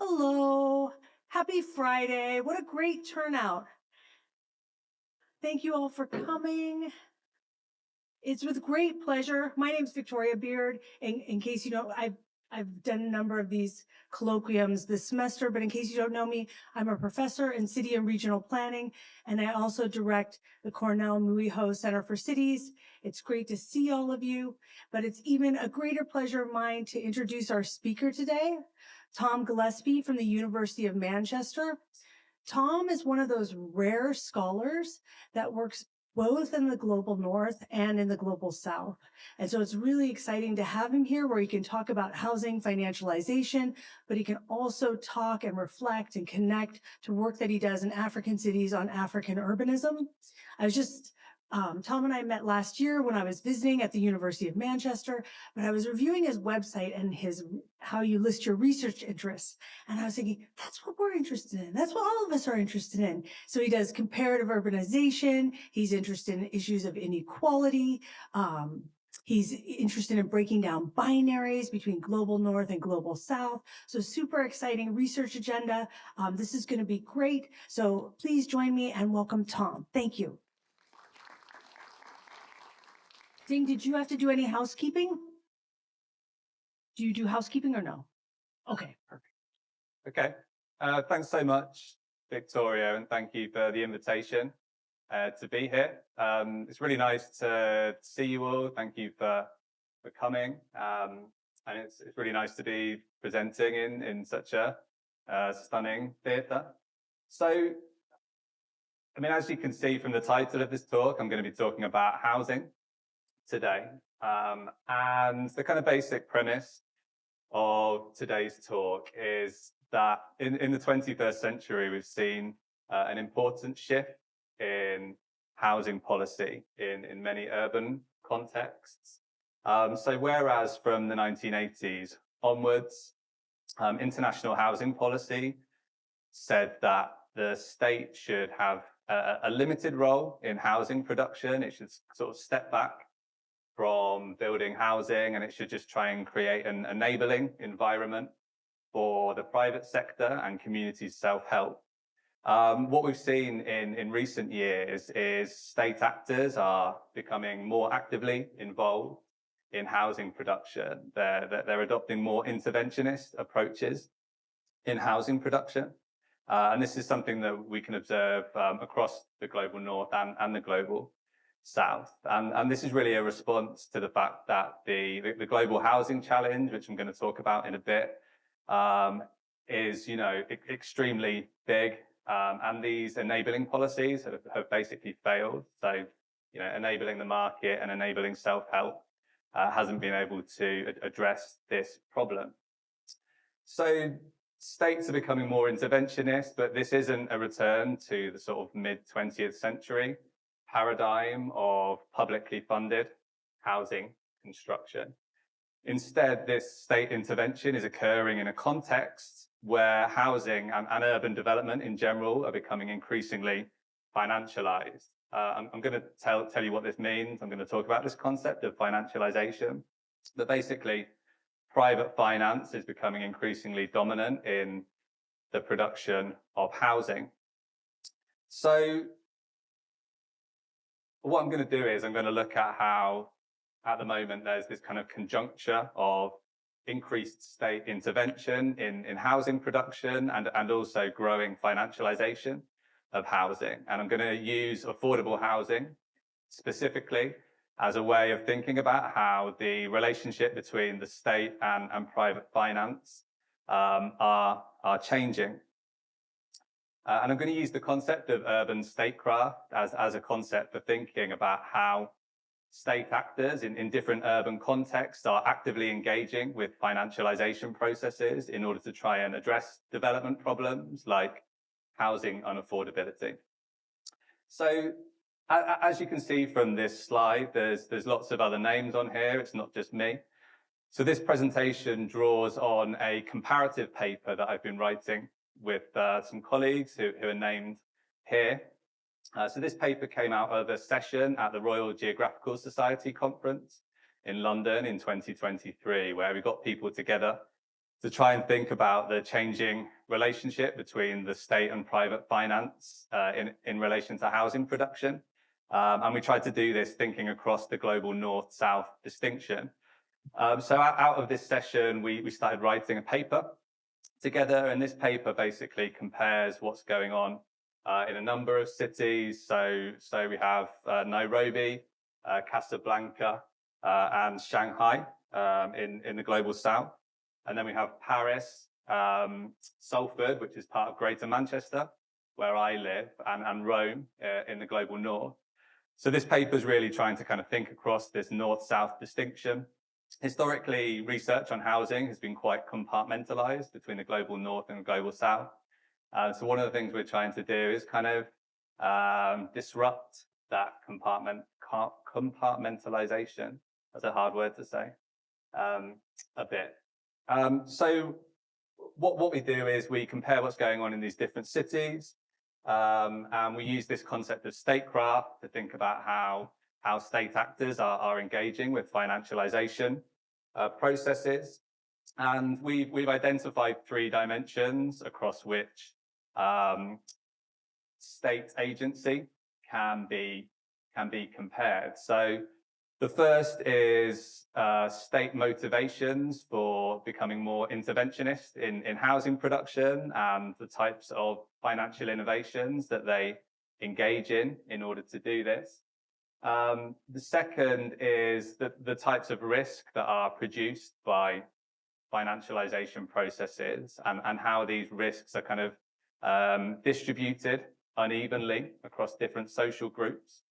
Hello. Happy Friday. What a great turnout. Thank you all for coming. It's with great pleasure. My name is Victoria Beard. In case you don't, I've done a number of these colloquiums this semester, but in case you don't know me, I'm a professor in city and regional planning, and I also direct the Cornell Mui Center for Cities. It's great to see all of you, but it's even a greater pleasure of mine to introduce our speaker today, Tom Gillespie from the University of Manchester. Tom is one of those rare scholars that works both in the global north and in the global south. And so it's really exciting to have him here where he can talk about housing financialization, but he can also talk and reflect and connect to work that he does in African cities on African urbanism. Tom and I met last year when I was visiting at the University of Manchester, but I was reviewing his website and how you list your research interests. And I was thinking, that's what we're interested in. That's what all of us are interested in. So he does comparative urbanization. He's interested in issues of inequality. He's interested in breaking down binaries between global north and global south. So super exciting research agenda. This is going to be great. So please join me and welcome Tom. Thank you. Ding, did you have to do any housekeeping? Do you do housekeeping or no? Okay, perfect. Okay, thanks so much, Victoria, and thank you for the invitation to be here. It's really nice to see you all. Thank you for coming, and it's really nice to be presenting in such a stunning theatre. So, I mean, as you can see from the title of this talk, I'm going to be talking about housing today, and the kind of basic premise of today's talk is that in the 21st century, we've seen an important shift in housing policy in many urban contexts. So whereas from the 1980s onwards, international housing policy said that the state should have a limited role in housing production. It should sort of step back from building housing, and it should just try and create an enabling environment for the private sector and communities' self-help. What we've seen in recent years is state actors are becoming more actively involved in housing production. They're adopting more interventionist approaches in housing production. And this is something that we can observe across the global north and the global south. And this is really a response to the fact that the global housing challenge, which I'm going to talk about in a bit, is, extremely big. And these enabling policies have basically failed. So, enabling the market and enabling self-help hasn't been able to address this problem. So states are becoming more interventionist, but this isn't a return to the sort of mid-20th century paradigm of publicly funded housing construction. Instead, this state intervention is occurring in a context where housing and urban development in general are becoming increasingly financialized. I'm going to tell you what this means. I'm going to talk about this concept of financialization. But basically, private finance is becoming increasingly dominant in the production of housing. So what I'm going to do is I'm going to look at how, at the moment, there's this kind of conjuncture of increased state intervention in housing production and also growing financialization of housing. And I'm going to use affordable housing specifically as a way of thinking about how the relationship between the state and private finance are changing. And I'm going to use the concept of urban statecraft as a concept for thinking about how state actors in different urban contexts are actively engaging with financialization processes in order to try and address development problems like housing unaffordability. So as you can see from this slide, there's lots of other names on here. It's not just me. So this presentation draws on a comparative paper that I've been writing with some colleagues who are named here. So this paper came out of a session at the Royal Geographical Society conference in London in 2023, where we got people together to try and think about the changing relationship between the state and private finance in relation to housing production. And we tried to do this thinking across the global north-south distinction. So out of this session, we started writing a paper together, and this paper basically compares what's going on in a number of cities. So we have Nairobi, Casablanca, and Shanghai in the global south. And then we have Paris, Salford, which is part of Greater Manchester, where I live, and Rome in the global north. So this paper is really trying to kind of think across this north-south distinction. Historically, research on housing has been quite compartmentalized between the global north and the global south. So one of the things we're trying to do is kind of disrupt that compartmentalization. That's a hard word to say, a bit. So what we do is we compare what's going on in these different cities, and we use this concept of statecraft to think about how state actors are engaging with financialization processes. And we've identified 3 dimensions across which state agency can be compared. So the first is state motivations for becoming more interventionist in housing production and the types of financial innovations that they engage in order to do this. The second is the types of risk that are produced by financialization processes and how these risks are kind of distributed unevenly across different social groups.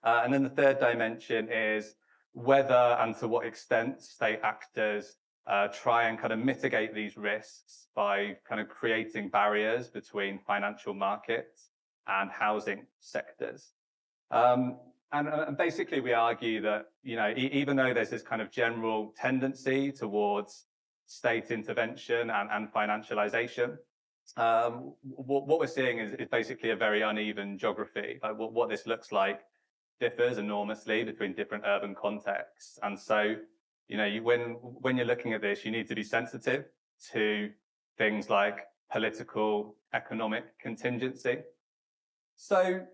And then the third dimension is whether and to what extent state actors try and kind of mitigate these risks by kind of creating barriers between financial markets and housing sectors. And basically, we argue that, even though there's this kind of general tendency towards state intervention and financialization, what we're seeing is basically a very uneven geography. Like what this looks like differs enormously between different urban contexts. And so, when you're looking at this, you need to be sensitive to things like political, economic contingency. So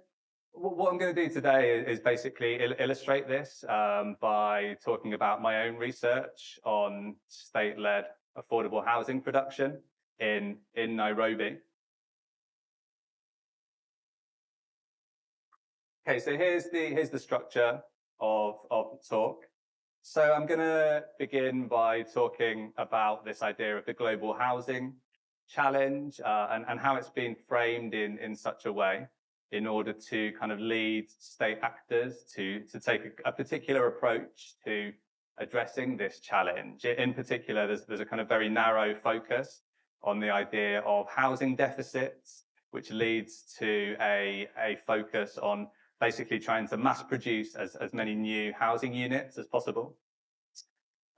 what I'm going to do today is basically illustrate this by talking about my own research on state-led affordable housing production in Nairobi. Okay, so here's the structure of the talk. So I'm going to begin by talking about this idea of the global housing challenge and how it's been framed in such a way in order to kind of lead state actors to take a particular approach to addressing this challenge. In particular, there's a kind of very narrow focus on the idea of housing deficits, which leads to a focus on basically trying to mass produce as many new housing units as possible.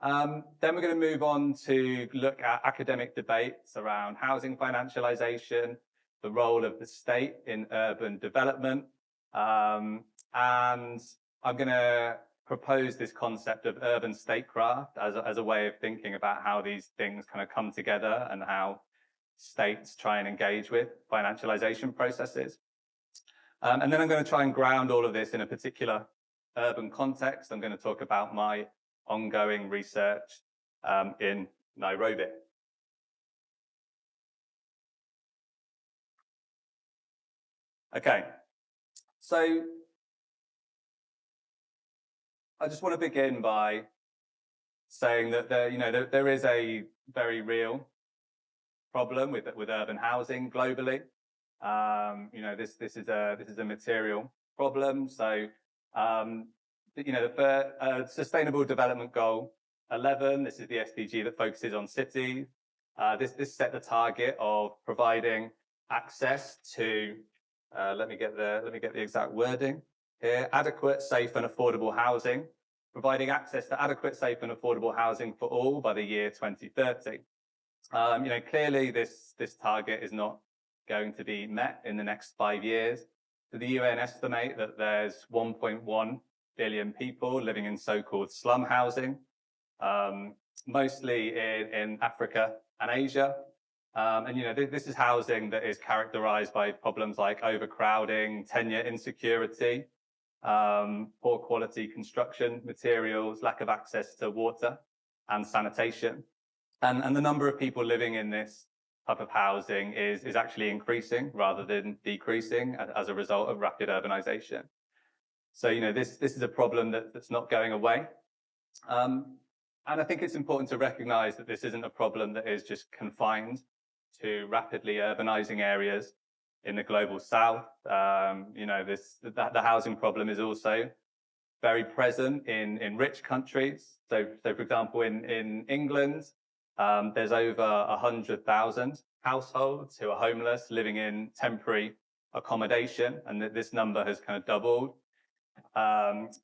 Then we're going to move on to look at academic debates around housing financialization, the role of the state in urban development. And I'm going to propose this concept of urban statecraft as a way of thinking about how these things kind of come together and how states try and engage with financialization processes. And then I'm going to try and ground all of this in a particular urban context. I'm going to talk about my ongoing research in Nairobi. Okay, so I just want to begin by saying that there is a very real problem with urban housing globally. This is a material problem. So for Sustainable Development Goal 11, this is the SDG that focuses on cities. This set the target of providing access to let me get the exact wording here. Adequate, safe, and affordable housing, providing access to adequate, safe, and affordable housing for all by the year 2030. Clearly this target is not going to be met in the next 5 years. So the UN estimate that there's 1.1 billion people living in so-called slum housing, mostly in Africa and Asia. And, this is housing that is characterized by problems like overcrowding, tenure insecurity, poor quality construction materials, lack of access to water and sanitation. And the number of people living in this type of housing is actually increasing rather than decreasing as a result of rapid urbanization. So, this is a problem that's not going away. And I think it's important to recognize that this isn't a problem that is just confined to rapidly urbanizing areas in the global south. The housing problem is also very present in rich countries. So for example, in England, there's over 100,000 households who are homeless, living in temporary accommodation, and this number has kind of doubled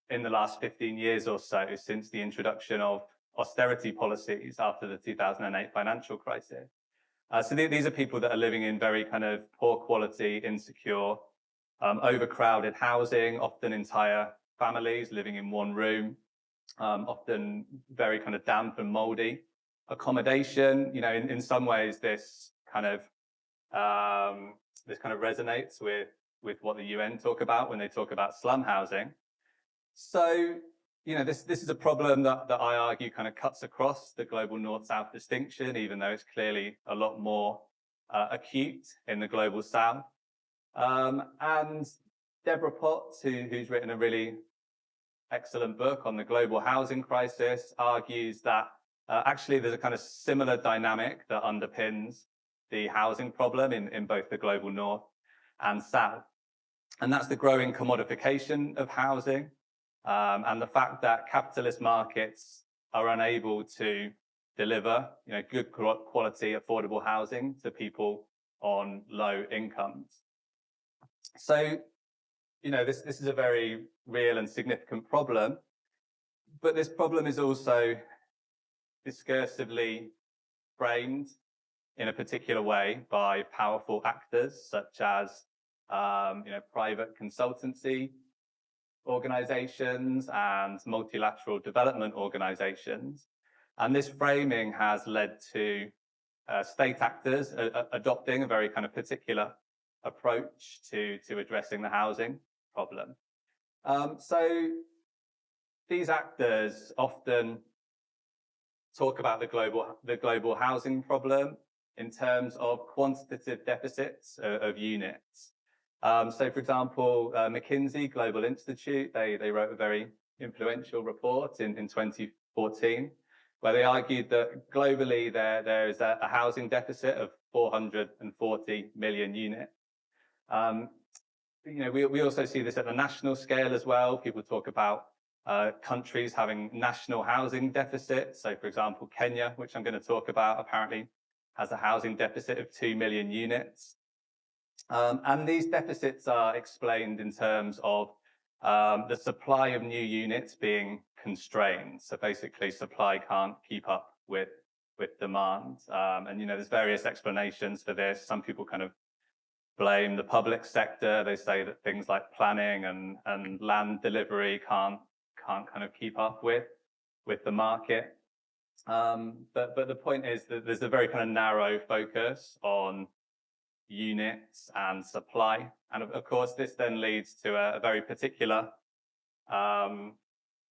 in the last 15 years or so since the introduction of austerity policies after the 2008 financial crisis. So these are people that are living in very kind of poor quality, insecure, overcrowded housing, often entire families living in one room, often very kind of damp and moldy accommodation. In some ways, this kind of resonates with what the UN talk about when they talk about slum housing. So, this is a problem that I argue kind of cuts across the global north-south distinction, even though it's clearly a lot more acute in the global south. And Deborah Potts, who's written a really excellent book on the global housing crisis, argues that actually there's a kind of similar dynamic that underpins the housing problem in both the global north and south. And that's the growing commodification of housing, and the fact that capitalist markets are unable to deliver, good quality, affordable housing to people on low incomes. So, this is a very real and significant problem, but this problem is also discursively framed in a particular way by powerful actors such as private consultancy organizations and multilateral development organizations. And this framing has led to state actors adopting a very kind of particular approach to addressing the housing problem. So these actors often talk about the global housing problem in terms of quantitative deficits of units. So, for example, McKinsey Global Institute, they wrote a very influential report in 2014, where they argued that globally there is a housing deficit of 440 million units. We also see this at the national scale as well. People talk about countries having national housing deficits. So, for example, Kenya, which I'm going to talk about, apparently has a housing deficit of 2 million units. And these deficits are explained in terms of the supply of new units being constrained. So basically, supply can't keep up with demand. And there's various explanations for this. Some people kind of blame the public sector. They say that things like planning and land delivery can't kind of keep up with the market. But the point is that there's a very kind of narrow focus on units and supply. And of course, this then leads to a very particular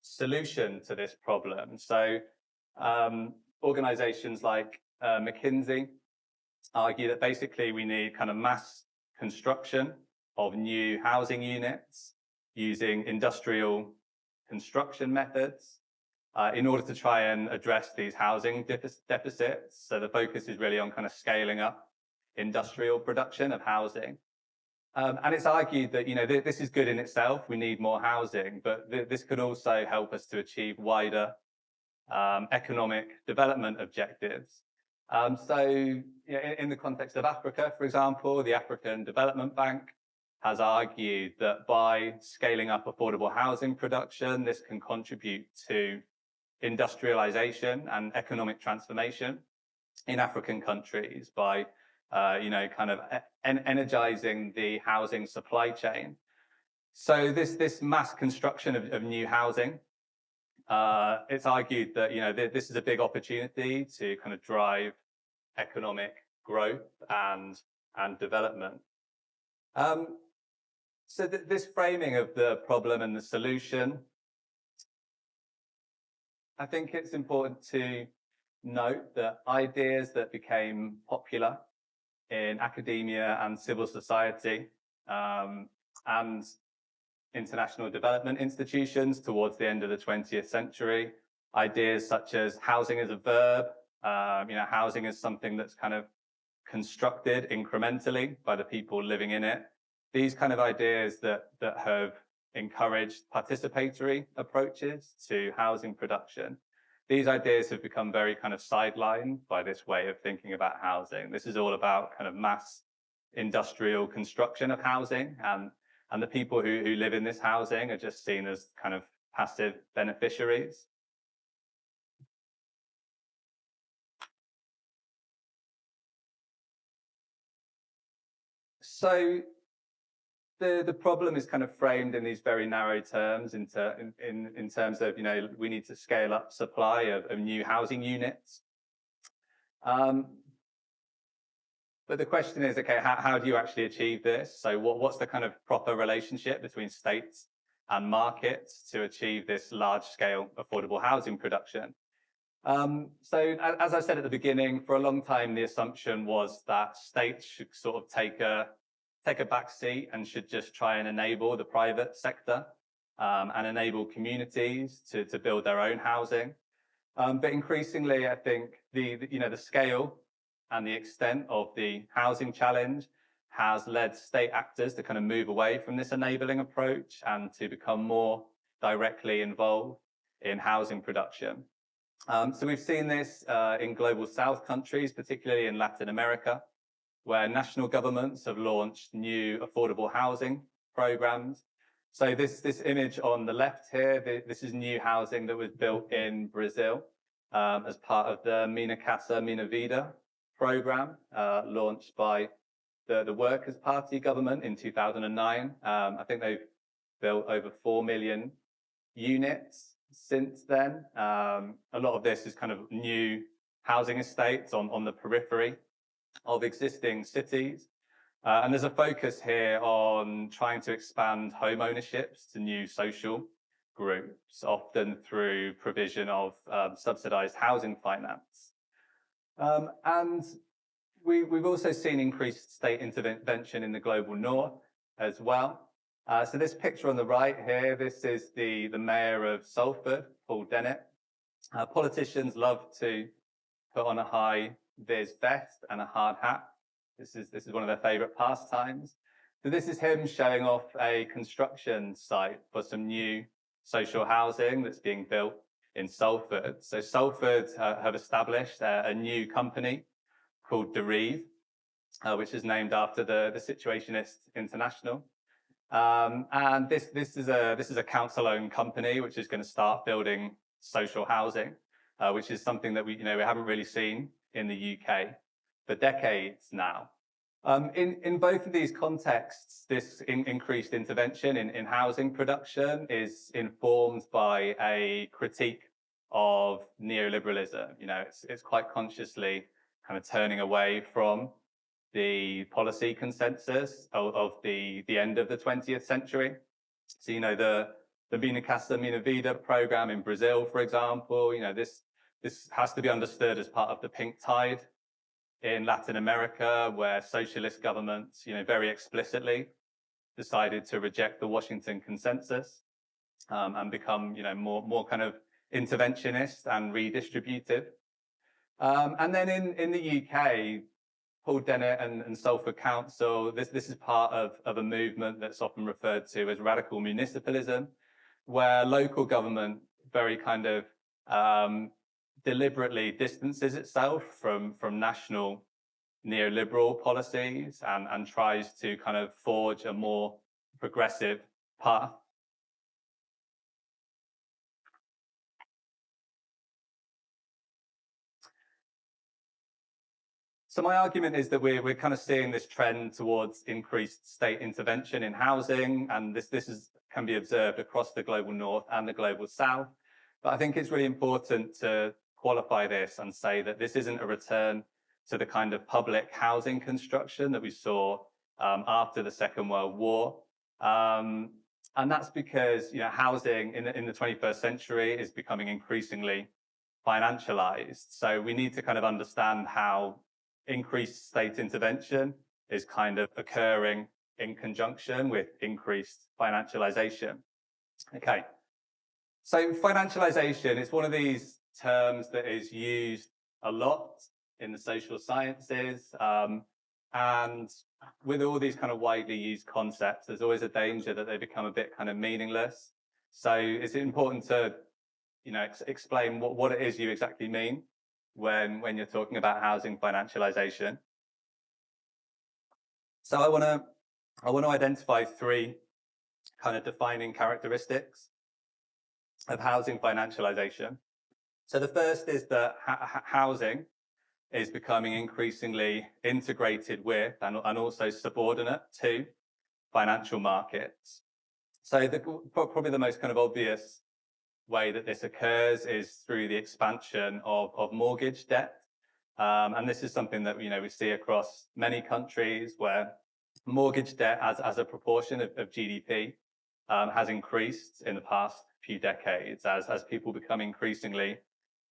solution to this problem. So organizations like McKinsey argue that basically we need kind of mass construction of new housing units using industrial construction methods in order to try and address these housing deficits. So the focus is really on kind of scaling up industrial production of housing. And it's argued that, this is good in itself. We need more housing, but this could also help us to achieve wider economic development objectives. So in the context of Africa, for example, the African Development Bank has argued that by scaling up affordable housing production, this can contribute to industrialization and economic transformation in African countries by kind of energizing the housing supply chain. So this mass construction of new housing it's argued that, this is a big opportunity to kind of drive economic growth and development. So this framing of the problem and the solution, I think it's important to note that ideas that became popular in academia and civil society and international development institutions towards the end of the 20th century, ideas such as housing as a verb, housing as something that's kind of constructed incrementally by the people living in it. These kind of ideas that have encouraged participatory approaches to housing production. These ideas have become very kind of sidelined by this way of thinking about housing. This is all about kind of mass industrial construction of housing, and the people who live in this housing are just seen as kind of passive beneficiaries. So the problem is kind of framed in these very narrow terms in terms of, we need to scale up supply of new housing units. But the question is, okay, how do you actually achieve this? So what's the kind of proper relationship between states and markets to achieve this large-scale affordable housing production? So as I said at the beginning, for a long time, the assumption was that states should sort of take a back seat and should just try and enable the private sector and enable communities to build their own housing. But increasingly, I think the scale and the extent of the housing challenge has led state actors to kind of move away from this enabling approach and to become more directly involved in housing production. So we've seen this in global South countries, particularly in Latin America, where national governments have launched new affordable housing programs. So this image on the left here, this is new housing that was built in Brazil as part of the Minha Casa, Minha Vida program, launched by the Workers' Party government in 2009. I think they've built over 4 million units since then. A lot of this is kind of new housing estates on the periphery of existing cities. And there's a focus here on trying to expand home ownerships to new social groups, often through provision of subsidized housing finance. And we've also seen increased state intervention in the global north as well. So this picture on the right here, this is the mayor of Salford, Paul Dennett. Politicians love to put on a high-vis vest and a hard hat. This is one of their favorite pastimes. So this is him showing off a construction site for some new social housing that's being built in Salford. So Salford have established a new company called Derive, which is named after the Situationist International. And this is a council-owned company which is going to start building social housing, which is something that we haven't really seen in the UK for decades now. In both of these contexts, this increased intervention in housing production is informed by a critique of neoliberalism. It's quite consciously kind of turning away from the policy consensus of the end of the 20th century. So, the Minha Casa, Minha Vida program in Brazil, for example, this has to be understood as part of the pink tide in Latin America, where socialist governments, very explicitly decided to reject the Washington consensus and become, more kind of interventionist and redistributive. And then in the UK, Paul Dennett and Salford Council, this is part of a movement that's often referred to as radical municipalism, where local government very kind of deliberately distances itself from national neoliberal policies and tries to kind of forge a more progressive path. So my argument is that we're kind of seeing this trend towards increased state intervention in housing, and this can be observed across the global north and the global south. But I think it's really important to qualify this and say that this isn't a return to the kind of public housing construction that we saw after the Second World War. And that's because, housing in the 21st century is becoming increasingly financialized. So we need to kind of understand how increased state intervention is kind of occurring in conjunction with increased financialization. Okay. So financialization is one of these terms that is used a lot in the social sciences. And with all these kind of widely used concepts, there's always a danger that they become a bit kind of meaningless. So it's important to, explain what it is you exactly mean when you're talking about housing financialization. So I want to identify three kind of defining characteristics of housing financialization. So the first is that housing is becoming increasingly integrated with and also subordinate to financial markets. So probably the most kind of obvious way that this occurs is through the expansion of mortgage debt. And this is something that, we see across many countries where mortgage debt as a proportion of GDP has increased in the past few decades as people become increasingly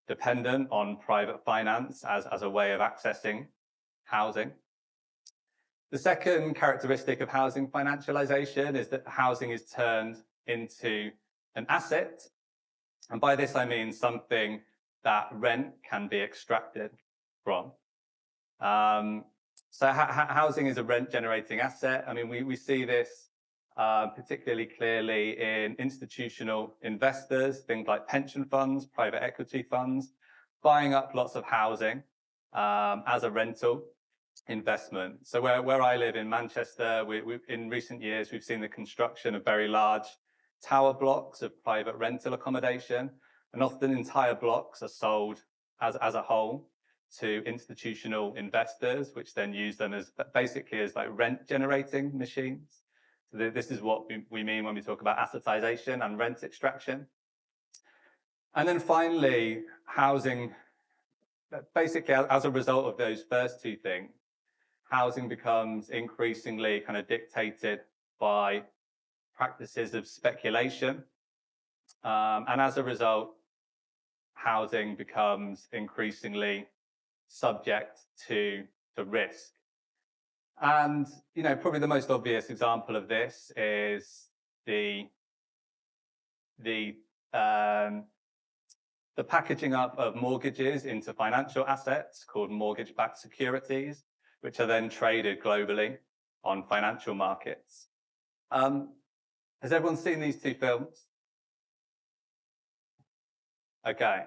dependent on private finance as a way of accessing housing. The second characteristic of housing financialization is that housing is turned into an asset. And by this, I mean something that rent can be extracted from. So housing is a rent-generating asset. I mean, we see this particularly clearly in institutional investors, things like pension funds, private equity funds, buying up lots of housing as a rental investment. So where I live in Manchester, in recent years, we've seen the construction of very large tower blocks of private rental accommodation, and often entire blocks are sold as a whole to institutional investors, which then use them as basically as like rent generating machines. So this is what we mean when we talk about assetization and rent extraction. And then finally, housing, basically as a result of those first two things, housing becomes increasingly kind of dictated by practices of speculation. And as a result, housing becomes increasingly subject to risk. And, probably the most obvious example of this is the packaging up of mortgages into financial assets called mortgage-backed securities, which are then traded globally on financial markets. Has everyone seen these two films? Okay.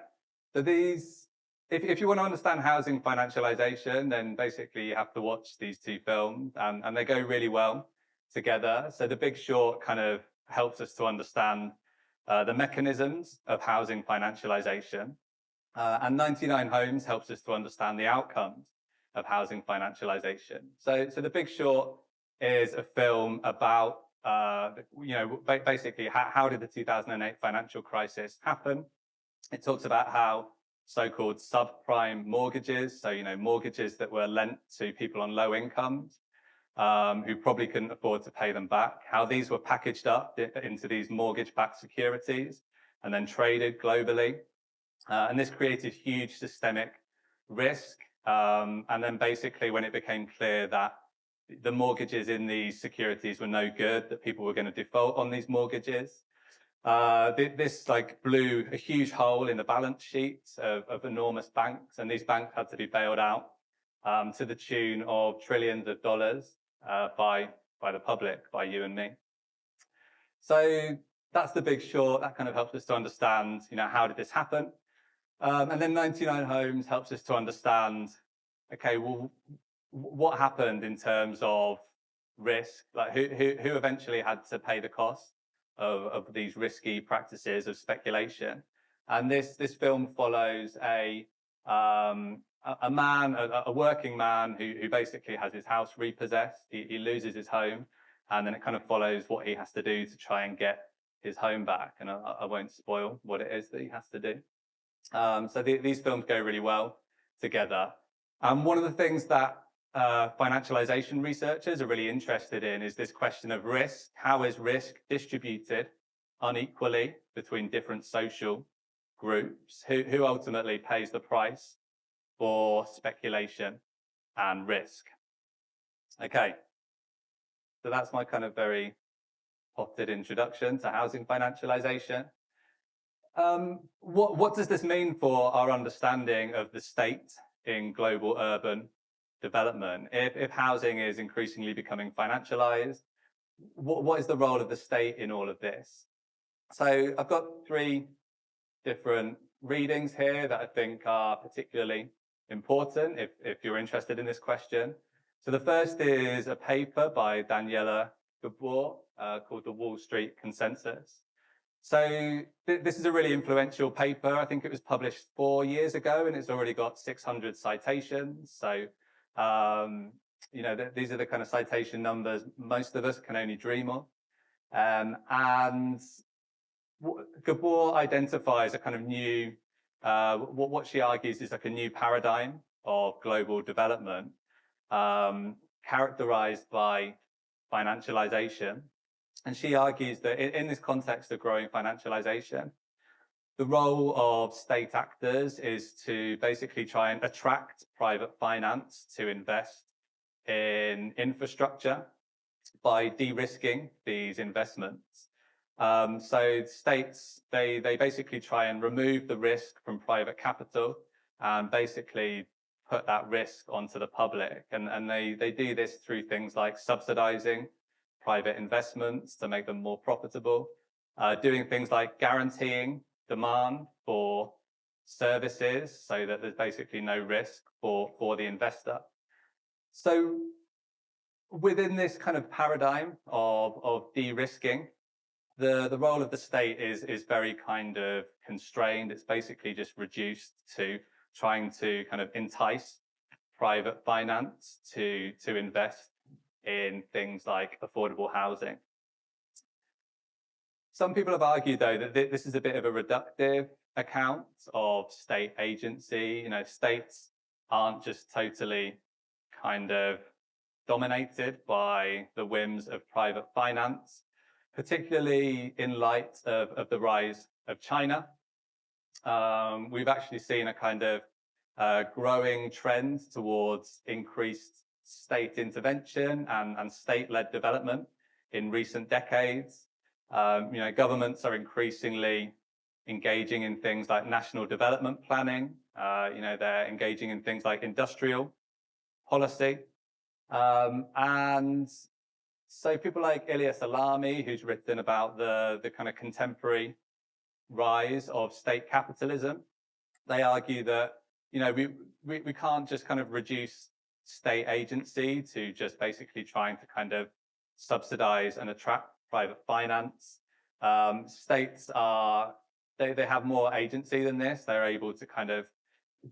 So these, if you want to understand housing financialization, then basically you have to watch these two films, and they go really well together. So The Big Short kind of helps us to understand the mechanisms of housing financialization, and 99 Homes helps us to understand the outcomes of housing financialization. So The Big Short is a film about, basically how did the 2008 financial crisis happen? It talks about how so-called subprime mortgages, so, mortgages that were lent to people on low incomes, who probably couldn't afford to pay them back, how these were packaged up into these mortgage-backed securities and then traded globally. And this created huge systemic risk. And then basically when it became clear that the mortgages in these securities were no good, that people were going to default on these mortgages, this blew a huge hole in the balance sheets of enormous banks, and these banks had to be bailed out to the tune of trillions of dollars by the public, by you and me. So that's The Big Short. That kind of helps us to understand, how did this happen? And then 99 Homes helps us to understand, okay, well, what happened in terms of risk? Like who eventually had to pay the cost of these risky practices of speculation? And this film follows a working man who basically has his house repossessed. He loses his home, and then it kind of follows what he has to do to try and get his home back, and I won't spoil what it is that he has to do. So these films go really well together. And one of the things that financialization researchers are really interested in is this question of risk. How is risk distributed unequally between different social groups? Who ultimately pays the price for speculation and risk? Okay, so that's my kind of very potted introduction to housing financialization. What does this mean for our understanding of the state in global urban development? If housing is increasingly becoming financialized, what is the role of the state in all of this? So I've got 3 different readings here that I think are particularly important if you're interested in this question. So the first is a paper by Daniela Gabor called The Wall Street Consensus. So this is a really influential paper. I think it was published 4 years ago, and it's already got 600 citations. So, these are the kind of citation numbers most of us can only dream of. And Gabor identifies a kind of new, what she argues is like a new paradigm of global development, characterized by financialization. And she argues that in this context of growing financialization, the role of state actors is to basically try and attract private finance to invest in infrastructure by de-risking these investments. So states, they basically try and remove the risk from private capital and basically put that risk onto the public. And they do this through things like subsidizing private investments to make them more profitable, doing things like guaranteeing demand for services so that there's basically no risk for the investor. So within this kind of paradigm of de-risking, the role of the state is very kind of constrained. It's basically just reduced to trying to kind of entice private finance to invest in things like affordable housing. Some people have argued, though, that this is a bit of a reductive account of state agency. States aren't just totally kind of dominated by the whims of private finance, particularly in light of the rise of China. We've actually seen a kind of growing trend towards increased state intervention and state-led development in recent decades. Governments are increasingly engaging in things like national development planning. They're engaging in things like industrial policy. And so people like Ilyas Alami, who's written about the kind of contemporary rise of state capitalism, they argue that, we can't just kind of reduce state agency to just basically trying to kind of subsidize and attract private finance. States they have more agency than this. They're able to kind of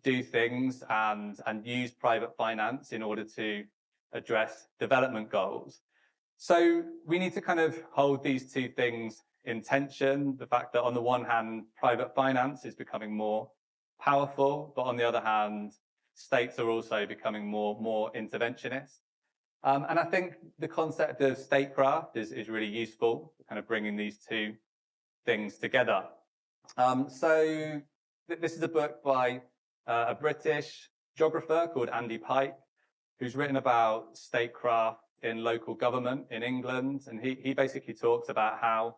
do things and use private finance in order to address development goals. So we need to kind of hold these 2 things in tension. The fact that on the one hand, private finance is becoming more powerful, but on the other hand, states are also becoming more interventionist. And I think the concept of statecraft is really useful, kind of bringing these 2 things together. So this is a book by a British geographer called Andy Pike, who's written about statecraft in local government in England. And he basically talks about how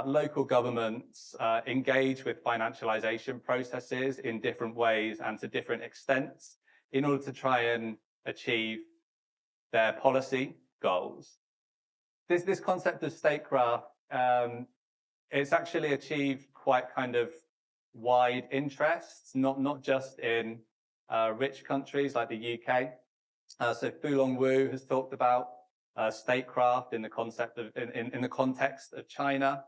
local governments engage with financialization processes in different ways and to different extents in order to try and achieve their policy goals. This concept of statecraft, it's actually achieved quite kind of wide interests, not just in rich countries like the UK. So Fulong Wu has talked about statecraft in the context of China.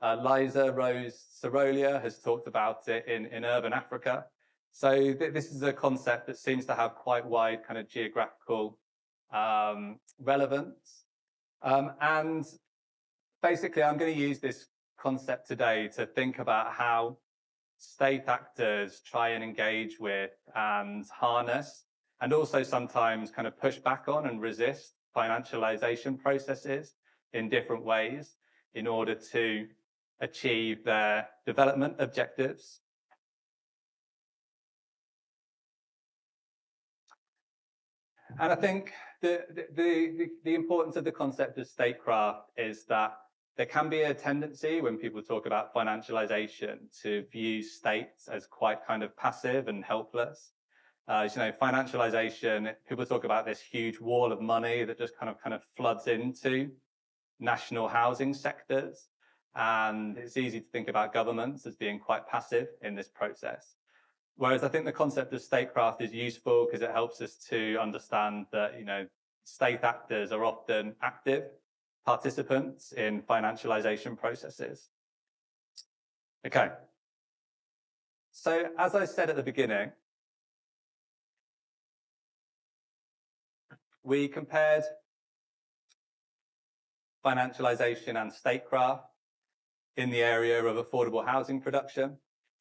Liza Rose Sorolia has talked about it in urban Africa. So this is a concept that seems to have quite wide kind of geographical relevance. And basically, I'm going to use this concept today to think about how state actors try and engage with and harness, and also sometimes kind of push back on and resist financialization processes in different ways in order to achieve their development objectives. And I think the importance of the concept of statecraft is that there can be a tendency when people talk about financialization to view states as quite kind of passive and helpless. Financialization, people talk about this huge wall of money that just kind of floods into national housing sectors. And it's easy to think about governments as being quite passive in this process. Whereas I think the concept of statecraft is useful because it helps us to understand that, state actors are often active participants in financialization processes. Okay. So as I said at the beginning, we compared financialization and statecraft in the area of affordable housing production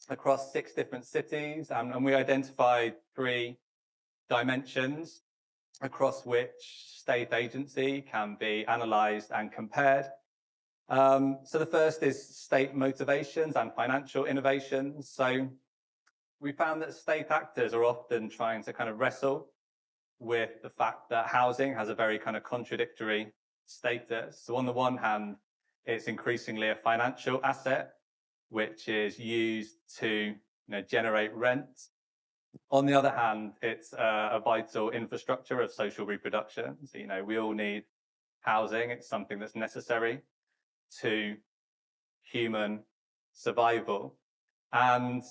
across 6 different cities, and we identified 3 dimensions across which state agency can be analysed and compared. So the first is state motivations and financial innovations. So we found that state actors are often trying to kind of wrestle with the fact that housing has a very kind of contradictory status. So on the one hand, it's increasingly a financial asset, which is used to generate rent. On the other hand, it's a vital infrastructure of social reproduction. So, we all need housing. It's something that's necessary to human survival. And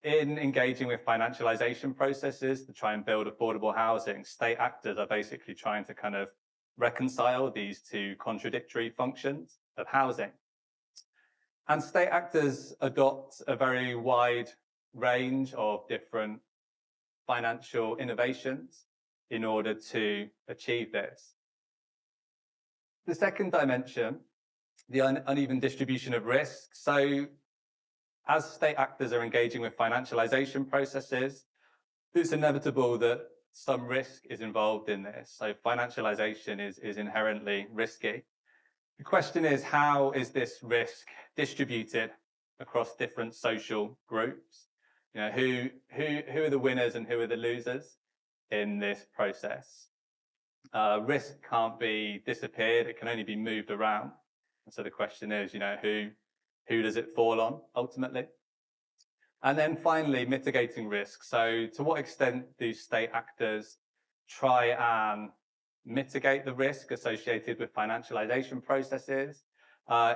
in engaging with financialization processes to try and build affordable housing, state actors are basically trying to kind of reconcile these 2 contradictory functions of housing. And state actors adopt a very wide range of different financial innovations in order to achieve this. The second dimension, the uneven distribution of risk. So as state actors are engaging with financialization processes, it's inevitable that some risk is involved in this. So financialization is inherently risky. The question is, how is this risk distributed across different social groups? Who are the winners and who are the losers in this process? Risk can't be disappeared; it can only be moved around. And so the question is, who does it fall on ultimately? And then finally, mitigating risk. So to what extent do state actors try and mitigate the risk associated with financialization processes?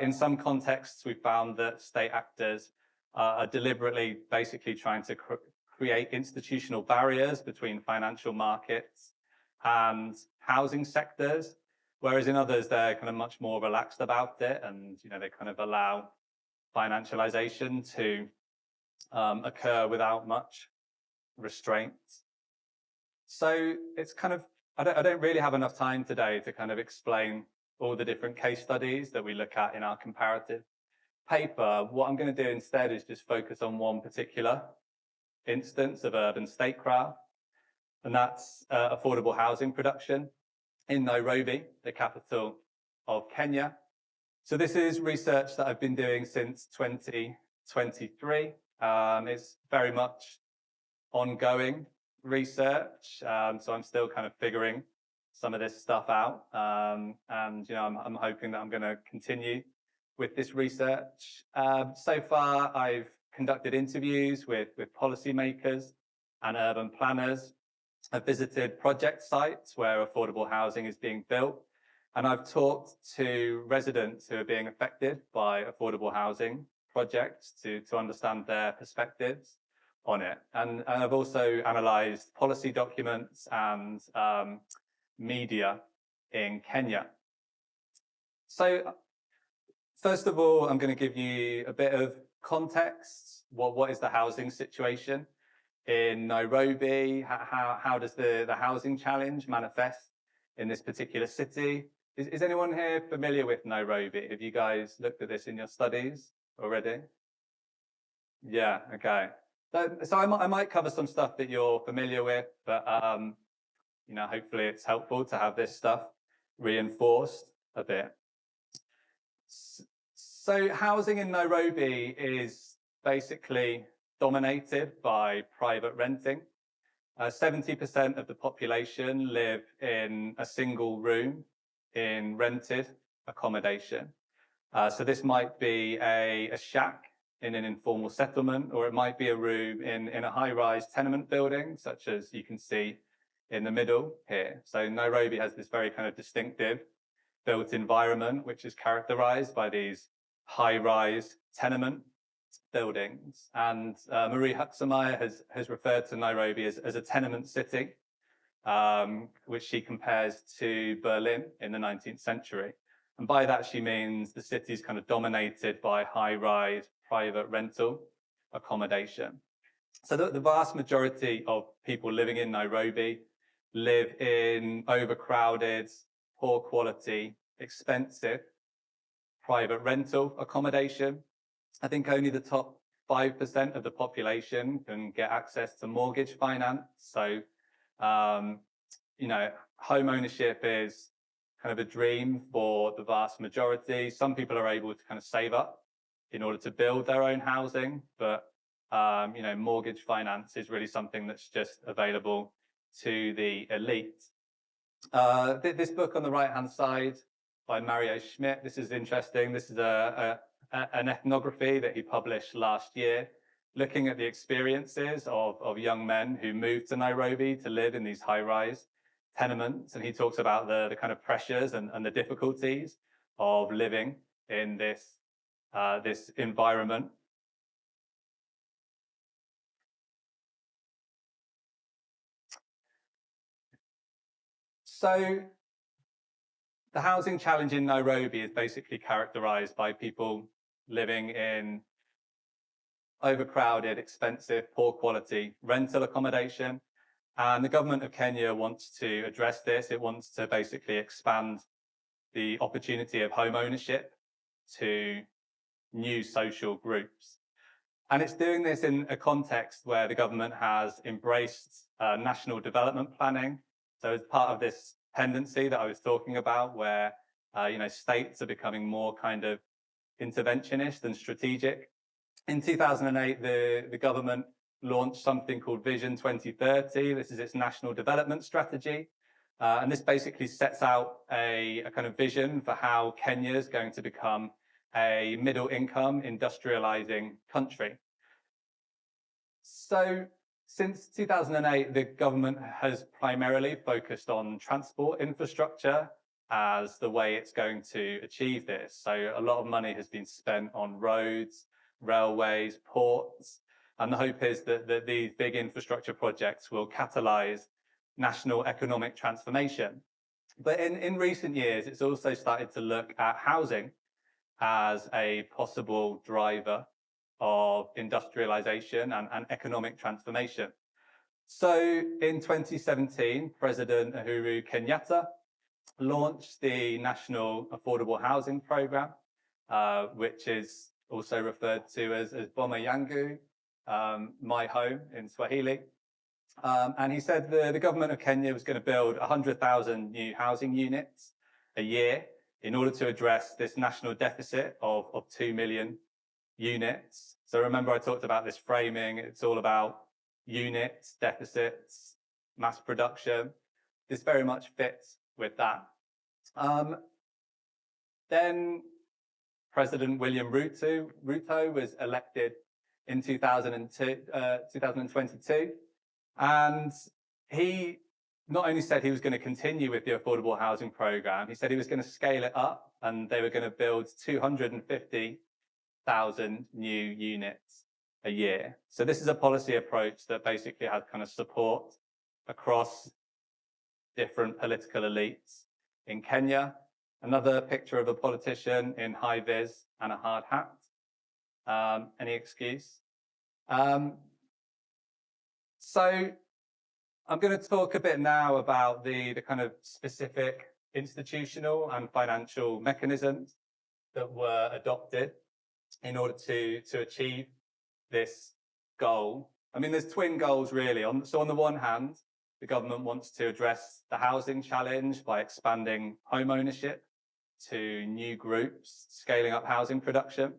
In some contexts, we found that state actors are deliberately basically trying to create institutional barriers between financial markets and housing sectors, whereas in others, they're kind of much more relaxed about it, and they kind of allow financialization to occur without much restraint. So it's kind of, I don't really have enough time today to kind of explain all the different case studies that we look at in our comparative paper. What I'm going to do instead is just focus on one particular instance of urban statecraft, and that's affordable housing production in Nairobi, the capital of Kenya. So this is research that I've been doing since 2023. It's very much ongoing research, so I'm still kind of figuring some of this stuff out, and I'm hoping that I'm going to continue with this research. So far, I've conducted interviews with policymakers and urban planners. I've visited project sites where affordable housing is being built, and I've talked to residents who are being affected by affordable housing projects to understand their perspectives on it. And I've also analysed policy documents and media in Kenya. So first of all, I'm going to give you a bit of context. What is the housing situation in Nairobi? How does the housing challenge manifest in this particular city? Is anyone here familiar with Nairobi? Have you guys looked at this in your studies already? Yeah, okay. So I might cover some stuff that you're familiar with, but hopefully it's helpful to have this stuff reinforced a bit. So housing in Nairobi is basically dominated by private renting. 70% of the population live in a single room in rented accommodation. So this might be a shack in an informal settlement, or it might be a room in a high-rise tenement building, such as you can see in the middle here. So Nairobi has this very kind of distinctive built environment, which is characterized by these high-rise tenement buildings. And Marie Huxemeyer has referred to Nairobi as a tenement city, which she compares to Berlin in the 19th century. And by that, she means the city is kind of dominated by high-rise private rental accommodation. So the vast majority of people living in Nairobi live in overcrowded, poor quality, expensive private rental accommodation. I think only the top 5% of the population can get access to mortgage finance. So, home ownership is kind of a dream for the vast majority. Some people are able to kind of save up in order to build their own housing, but mortgage finance is really something that's just available to the elite. This book on the right-hand side by Mario Schmidt, this is interesting. This is an ethnography that he published last year, looking at the experiences of young men who moved to Nairobi to live in these high-rise tenements. And he talks about the kind of pressures and the difficulties of living in this environment. So the housing challenge in Nairobi is basically characterized by people living in overcrowded, expensive, poor quality rental accommodation. And the government of Kenya wants to address this. It wants to basically expand the opportunity of home ownership to new social groups. And it's doing this in a context where the government has embraced national development planning. So as part of this tendency that I was talking about, where states are becoming more kind of interventionist and strategic. In 2008, the government launched something called Vision 2030. This is its national development strategy. And this basically sets out a kind of vision for how Kenya is going to become a middle income industrializing country. So since 2008, the government has primarily focused on transport infrastructure as the way it's going to achieve this. So a lot of money has been spent on roads, railways, ports, and the hope is that these big infrastructure projects will catalyze national economic transformation. But in recent years, it's also started to look at housing as a possible driver of industrialization and economic transformation. So in 2017, President Uhuru Kenyatta launched the National Affordable Housing Program, which is also referred to as Boma Yangu, my home in Swahili. And he said the government of Kenya was going to build 100,000 new housing units a year in order to address this national deficit of 2 million units. So remember I talked about this framing. It's all about units, deficits, mass production. This very much fits with that. Then President William Ruto was elected in 2022. And he not only said he was going to continue with the affordable housing program, he said he was going to scale it up and they were going to build 250,000 new units a year. So this is a policy approach that basically has kind of support across different political elites in Kenya. Another picture of a politician in high vis and a hard hat. Any excuse? So I'm going to talk a bit now about the kind of specific institutional and financial mechanisms that were adopted in order to achieve this goal. I mean, there's twin goals really. So on the one hand, the government wants to address the housing challenge by expanding home ownership to new groups, scaling up housing production.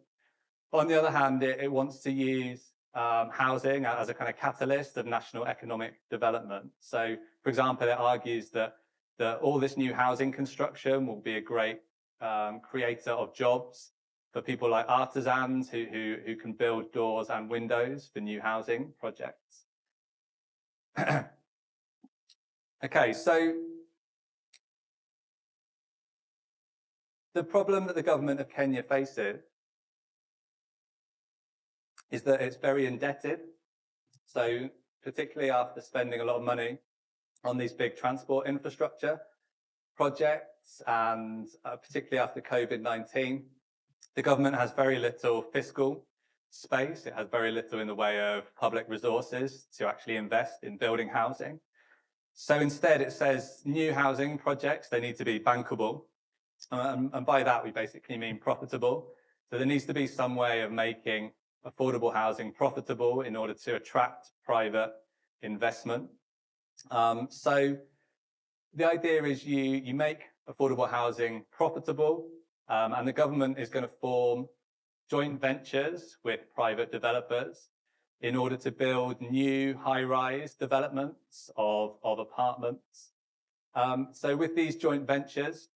On the other hand, it wants to use housing as a kind of catalyst of national economic development. So, for example, it argues that all this new housing construction will be a great creator of jobs for people like artisans who can build doors and windows for new housing projects. Okay, so the problem that the government of Kenya faces is that it's very indebted. So particularly after spending a lot of money on these big transport infrastructure projects, and particularly after COVID-19, the government has very little fiscal space. It has very little in the way of public resources to actually invest in building housing. So instead, it says new housing projects, they need to be bankable. And by that, we basically mean profitable. So there needs to be some way of making affordable housing profitable in order to attract private investment. So the idea is you make affordable housing profitable, and the government is going to form joint ventures with private developers in order to build new high-rise developments of apartments. So with these joint ventures,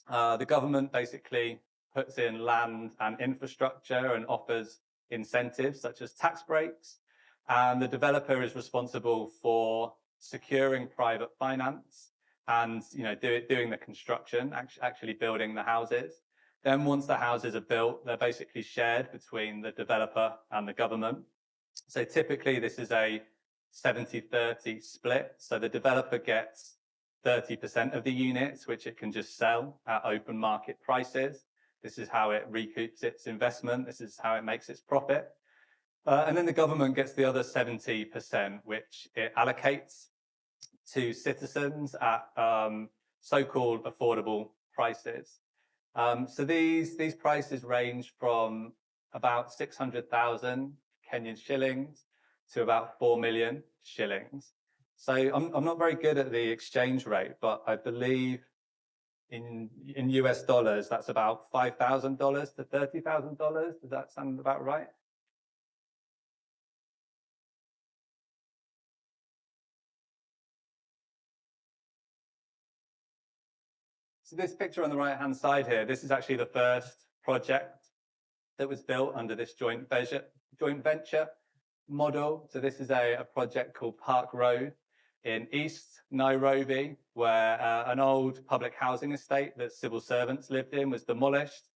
the government basically puts in land and infrastructure and offers incentives such as tax breaks, and the developer is responsible for securing private finance and doing the construction, actually building the houses. Then once the houses are built, they're basically shared between the developer and the government. So typically this is a 70-30 split. So the developer gets 30% of the units, which it can just sell at open market prices. This is how it recoups its investment. This is how it makes its profit. And then the government gets the other 70%, which it allocates to citizens at so-called affordable prices. So these prices range from about 600,000 Kenyan shillings to about 4 million shillings. So I'm not very good at the exchange rate, but I believe in US dollars, that's about $5,000 to $30,000. Does that sound about right? So this picture on the right-hand side here, this is actually the first project that was built under this joint venture model. So this is a project called Park Road in East Nairobi, where an old public housing estate that civil servants lived in was demolished.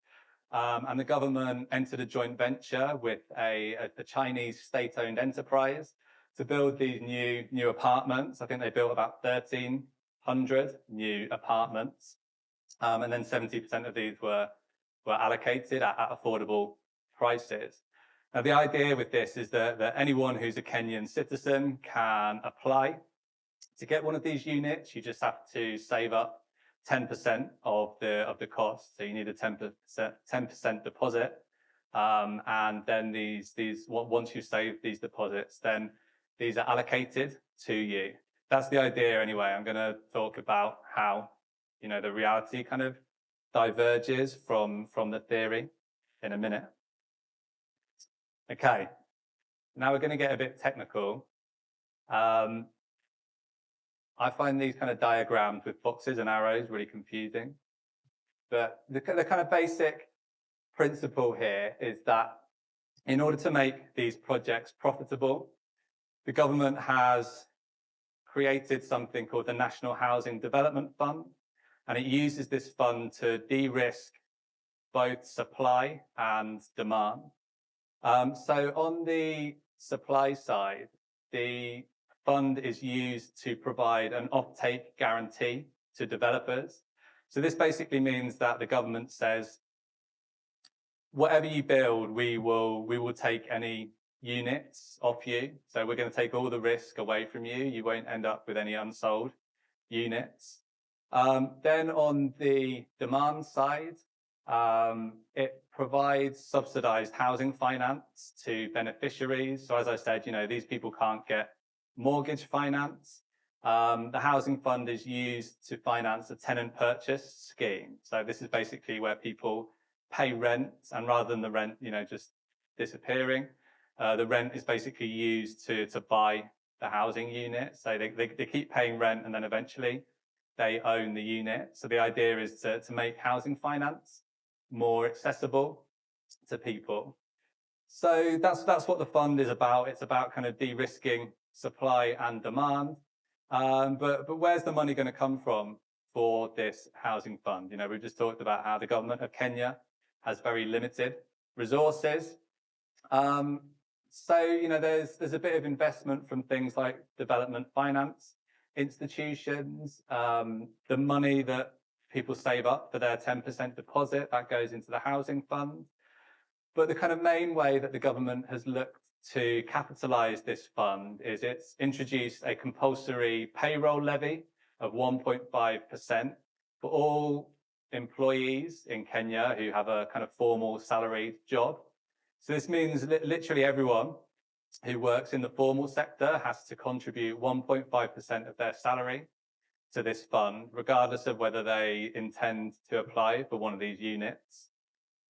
And the government entered a joint venture with a Chinese state-owned enterprise to build these new apartments. I think they built about 1,300 new apartments. And then 70% of these were allocated at affordable prices. Now, the idea with this is that anyone who's a Kenyan citizen can apply to get one of these units. You just have to save up 10% of the cost. So you need a 10% deposit. And then once you save these deposits, then these are allocated to you. That's the idea anyway. I'm going to talk about how the reality kind of diverges from the theory in a minute. Okay, now we're going to get a bit technical. I find these kind of diagrams with boxes and arrows really confusing. But the kind of basic principle here is that in order to make these projects profitable, the government has created something called the National Housing Development Fund. And it uses this fund to de-risk both supply and demand. So on the supply side, the fund is used to provide an offtake guarantee to developers. So this basically means that the government says, whatever you build, we will take any units off you. So we're going to take all the risk away from you. You won't end up with any unsold units. Then on the demand side, it provides subsidized housing finance to beneficiaries. So as I said, these people can't get mortgage finance. The housing fund is used to finance a tenant purchase scheme. So this is basically where people pay rent, and rather than the rent, just disappearing, the rent is basically used to buy the housing unit. So they keep paying rent, and then eventually they own the unit. So the idea is to make housing finance more accessible to people. So that's what the fund is about. It's about kind of de-risking supply and demand. But where's the money going to come from for this housing fund? We've just talked about how the government of Kenya has very limited resources. So there's a bit of investment from things like development finance institutions, the money that people save up for their 10% deposit, that goes into the housing fund. But the kind of main way that the government has looked to capitalize this fund is it's introduced a compulsory payroll levy of 1.5% for all employees in Kenya who have a kind of formal salaried job. So this means that literally everyone who works in the formal sector has to contribute 1.5% of their salary to this fund, regardless of whether they intend to apply for one of these units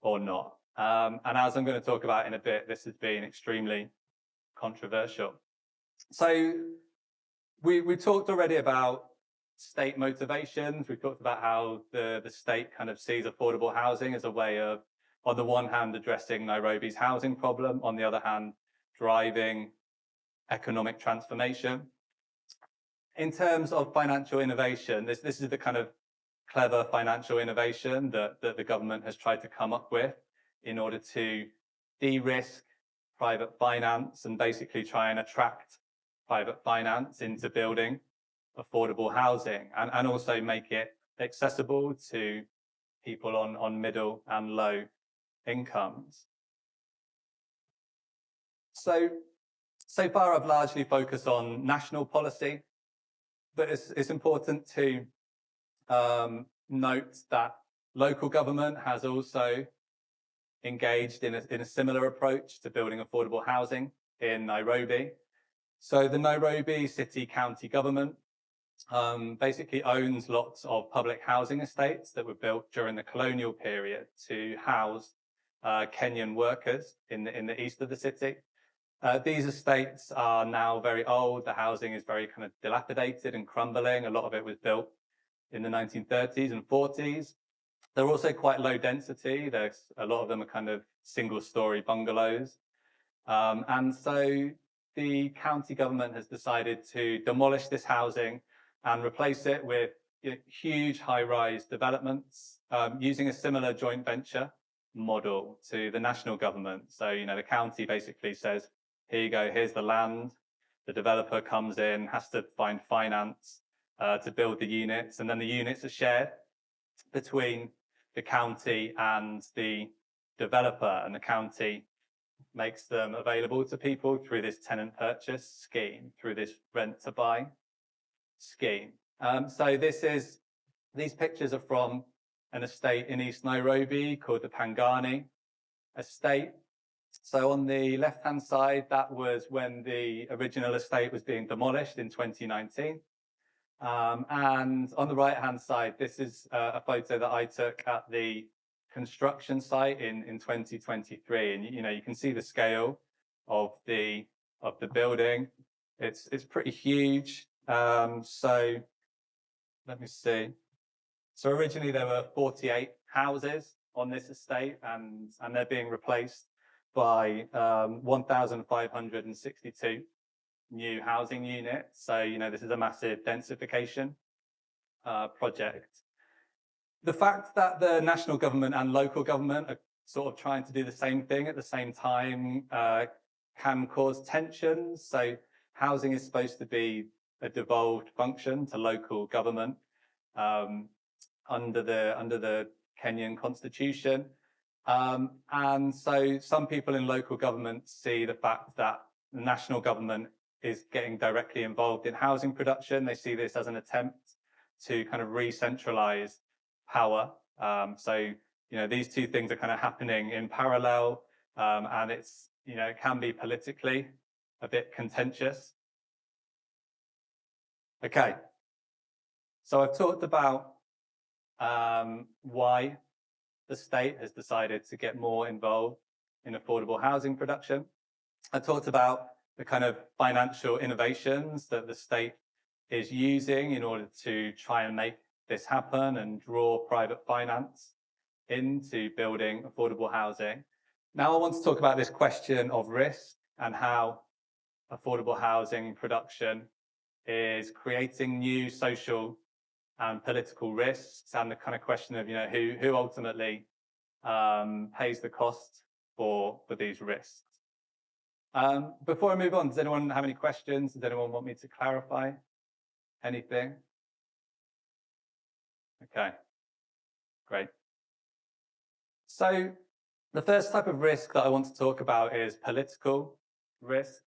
or not. And as I'm going to talk about in a bit, this has been extremely controversial. So we talked already about state motivations. We've talked about how the state kind of sees affordable housing as a way of, on the one hand, addressing Nairobi's housing problem, on the other hand, driving economic transformation. In terms of financial innovation, this is the kind of clever financial innovation that the government has tried to come up with in order to de-risk private finance and basically try and attract private finance into building affordable housing and also make it accessible to people on middle and low incomes. So far I've largely focused on national policy, but it's important to note that local government has also engaged in a similar approach to building affordable housing in Nairobi. So the Nairobi City County government basically owns lots of public housing estates that were built during the colonial period to house Kenyan workers in the east of the city. These estates are now very old. The housing is very kind of dilapidated and crumbling. A lot of it was built in the 1930s and 40s. They're also quite low density. There's a lot of them are kind of single-story bungalows. And so the county government has decided to demolish this housing and replace it with huge high-rise developments using a similar joint venture model to the national government. So, the county basically says, here you go, here's the land. The developer comes in, has to find finance to build the units, and then the units are shared between the county and the developer, and the county makes them available to people through this tenant purchase scheme, through this rent to buy scheme. So these pictures are from an estate in East Nairobi called the Pangani estate. So on the left-hand side, that was when the original estate was being demolished in 2019. And on the right-hand side, this is a photo that I took at the construction site in 2023. And you can see the scale of the building. It's pretty huge. So let me see. So originally there were 48 houses on this estate, and they're being replaced by 1,562 new housing units. So, this is a massive densification project. The fact that the national government and local government are sort of trying to do the same thing at the same time can cause tensions. So housing is supposed to be a devolved function to local government under the Kenyan constitution. And so some people in local government see the fact that the national government is getting directly involved in housing production. They see this as an attempt to kind of re-centralize power. So, these two things are kind of happening in parallel, and it can be politically a bit contentious. Okay, so I've talked about why the state has decided to get more involved in affordable housing production. I talked about the kind of financial innovations that the state is using in order to try and make this happen and draw private finance into building affordable housing. Now I want to talk about this question of risk and how affordable housing production is creating new social and political risks, and the kind of question of who ultimately pays the cost for these risks. Before I move on, does anyone have any questions? Does anyone want me to clarify anything? Okay, great. So the first type of risk that I want to talk about is political risk.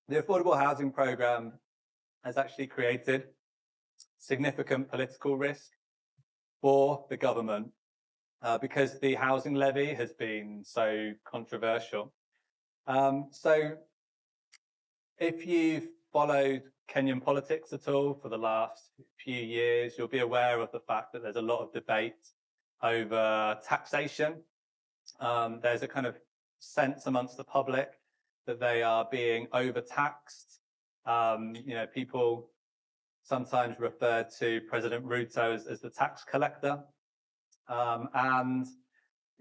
The affordable housing program has actually created significant political risk for the government because the housing levy has been so controversial. So if you've followed Kenyan politics at all for the last few years, you'll be aware of the fact that there's a lot of debate over taxation. There's a kind of sense amongst the public that they are being overtaxed. People sometimes refer to President Ruto as the tax collector. So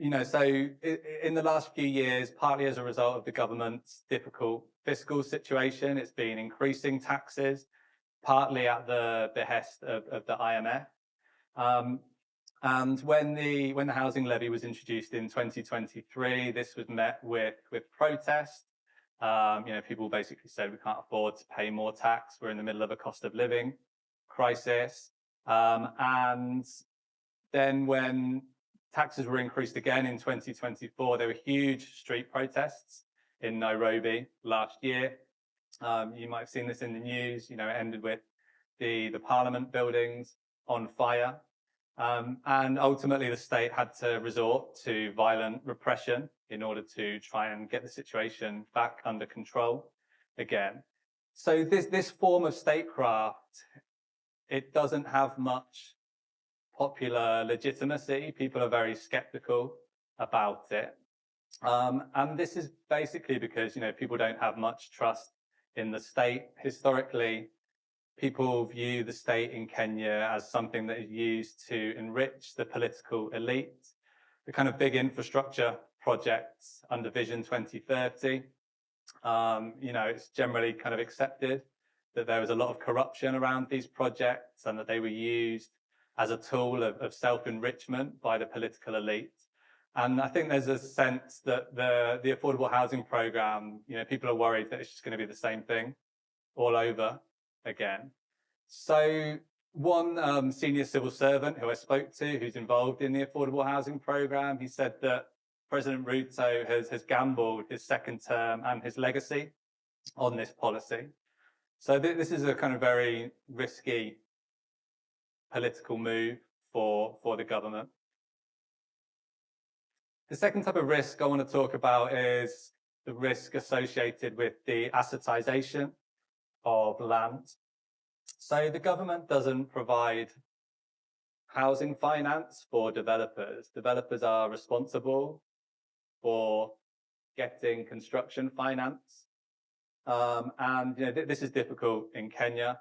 in the last few years, partly as a result of the government's difficult fiscal situation, it's been increasing taxes, partly at the behest of the IMF. And when the housing levy was introduced in 2023, this was met with protest. People basically said we can't afford to pay more tax. We're in the middle of a cost of living crisis. And then when taxes were increased again in 2024, there were huge street protests in Nairobi last year. You might have seen this in the news. It ended with the parliament buildings on fire. And ultimately, the state had to resort to violent repression in order to try and get the situation back under control again. So this form of statecraft, it doesn't have much popular legitimacy. People are very skeptical about it. And this is basically because, people don't have much trust in the state. Historically, people view the state in Kenya as something that is used to enrich the political elite. The kind of big infrastructure projects under Vision 2030, it's generally kind of accepted that there was a lot of corruption around these projects and that they were used as a tool of self-enrichment by the political elite. And I think there's a sense that the affordable housing program, people are worried that it's just going to be the same thing all over again. So one senior civil servant who I spoke to, who's involved in the affordable housing program, he said that President Ruto has gambled his second term and his legacy on this policy. So this is a kind of very risky political move for the government. The second type of risk I want to talk about is the risk associated with the assetization of land. So the government doesn't provide housing finance for developers. Developers are responsible for getting construction finance. This is difficult in Kenya.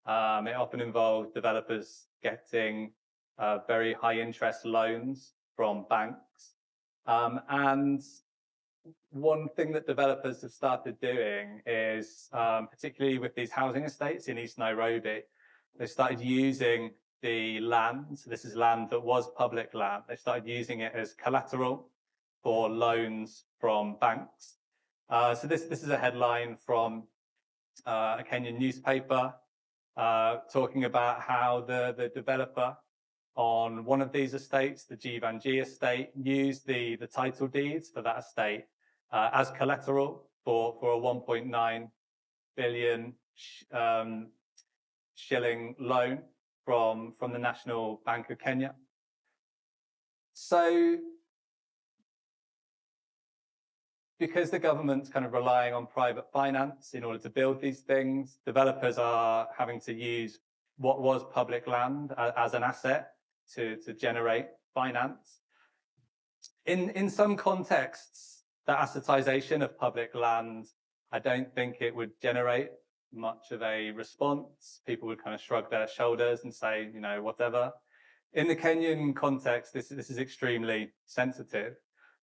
It often involves developers getting very high interest loans from banks. And one thing that developers have started doing is, particularly with these housing estates in East Nairobi, they started using the land. So this is land that was public land. They started using it as collateral for loans from banks. So this is a headline from a Kenyan newspaper talking about how the developer on one of these estates, the Gillespie estate, used the title deeds for that estate as collateral for a 1.9 billion shilling loan from the National Bank of Kenya. So because the government's kind of relying on private finance in order to build these things, developers are having to use what was public land as an asset to generate finance. In some contexts, the assetization of public land, I don't think it would generate much of a response. People would kind of shrug their shoulders and say, you know, whatever. In the Kenyan context, this is extremely sensitive.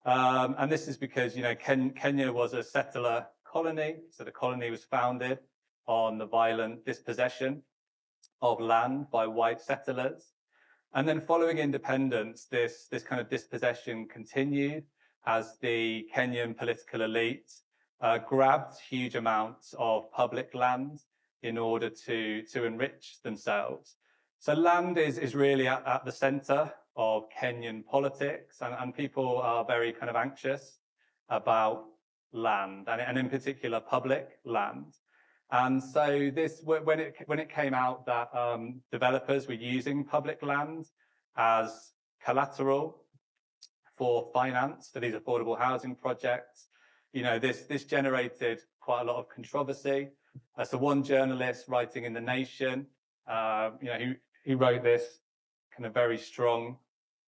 And this is because, you know, Kenya was a settler colony. So the colony was founded on the violent dispossession of land by white settlers. And then following independence, this kind of dispossession continued as the Kenyan political elite grabbed huge amounts of public land in order to enrich themselves. So land is really at the center of Kenyan politics, and people are very kind of anxious about land, and in particular public land. And so this, when it came out that developers were using public land as collateral for finance for these affordable housing projects, you know, this generated quite a lot of controversy. So one journalist writing in The Nation, you know, he wrote this kind of very strong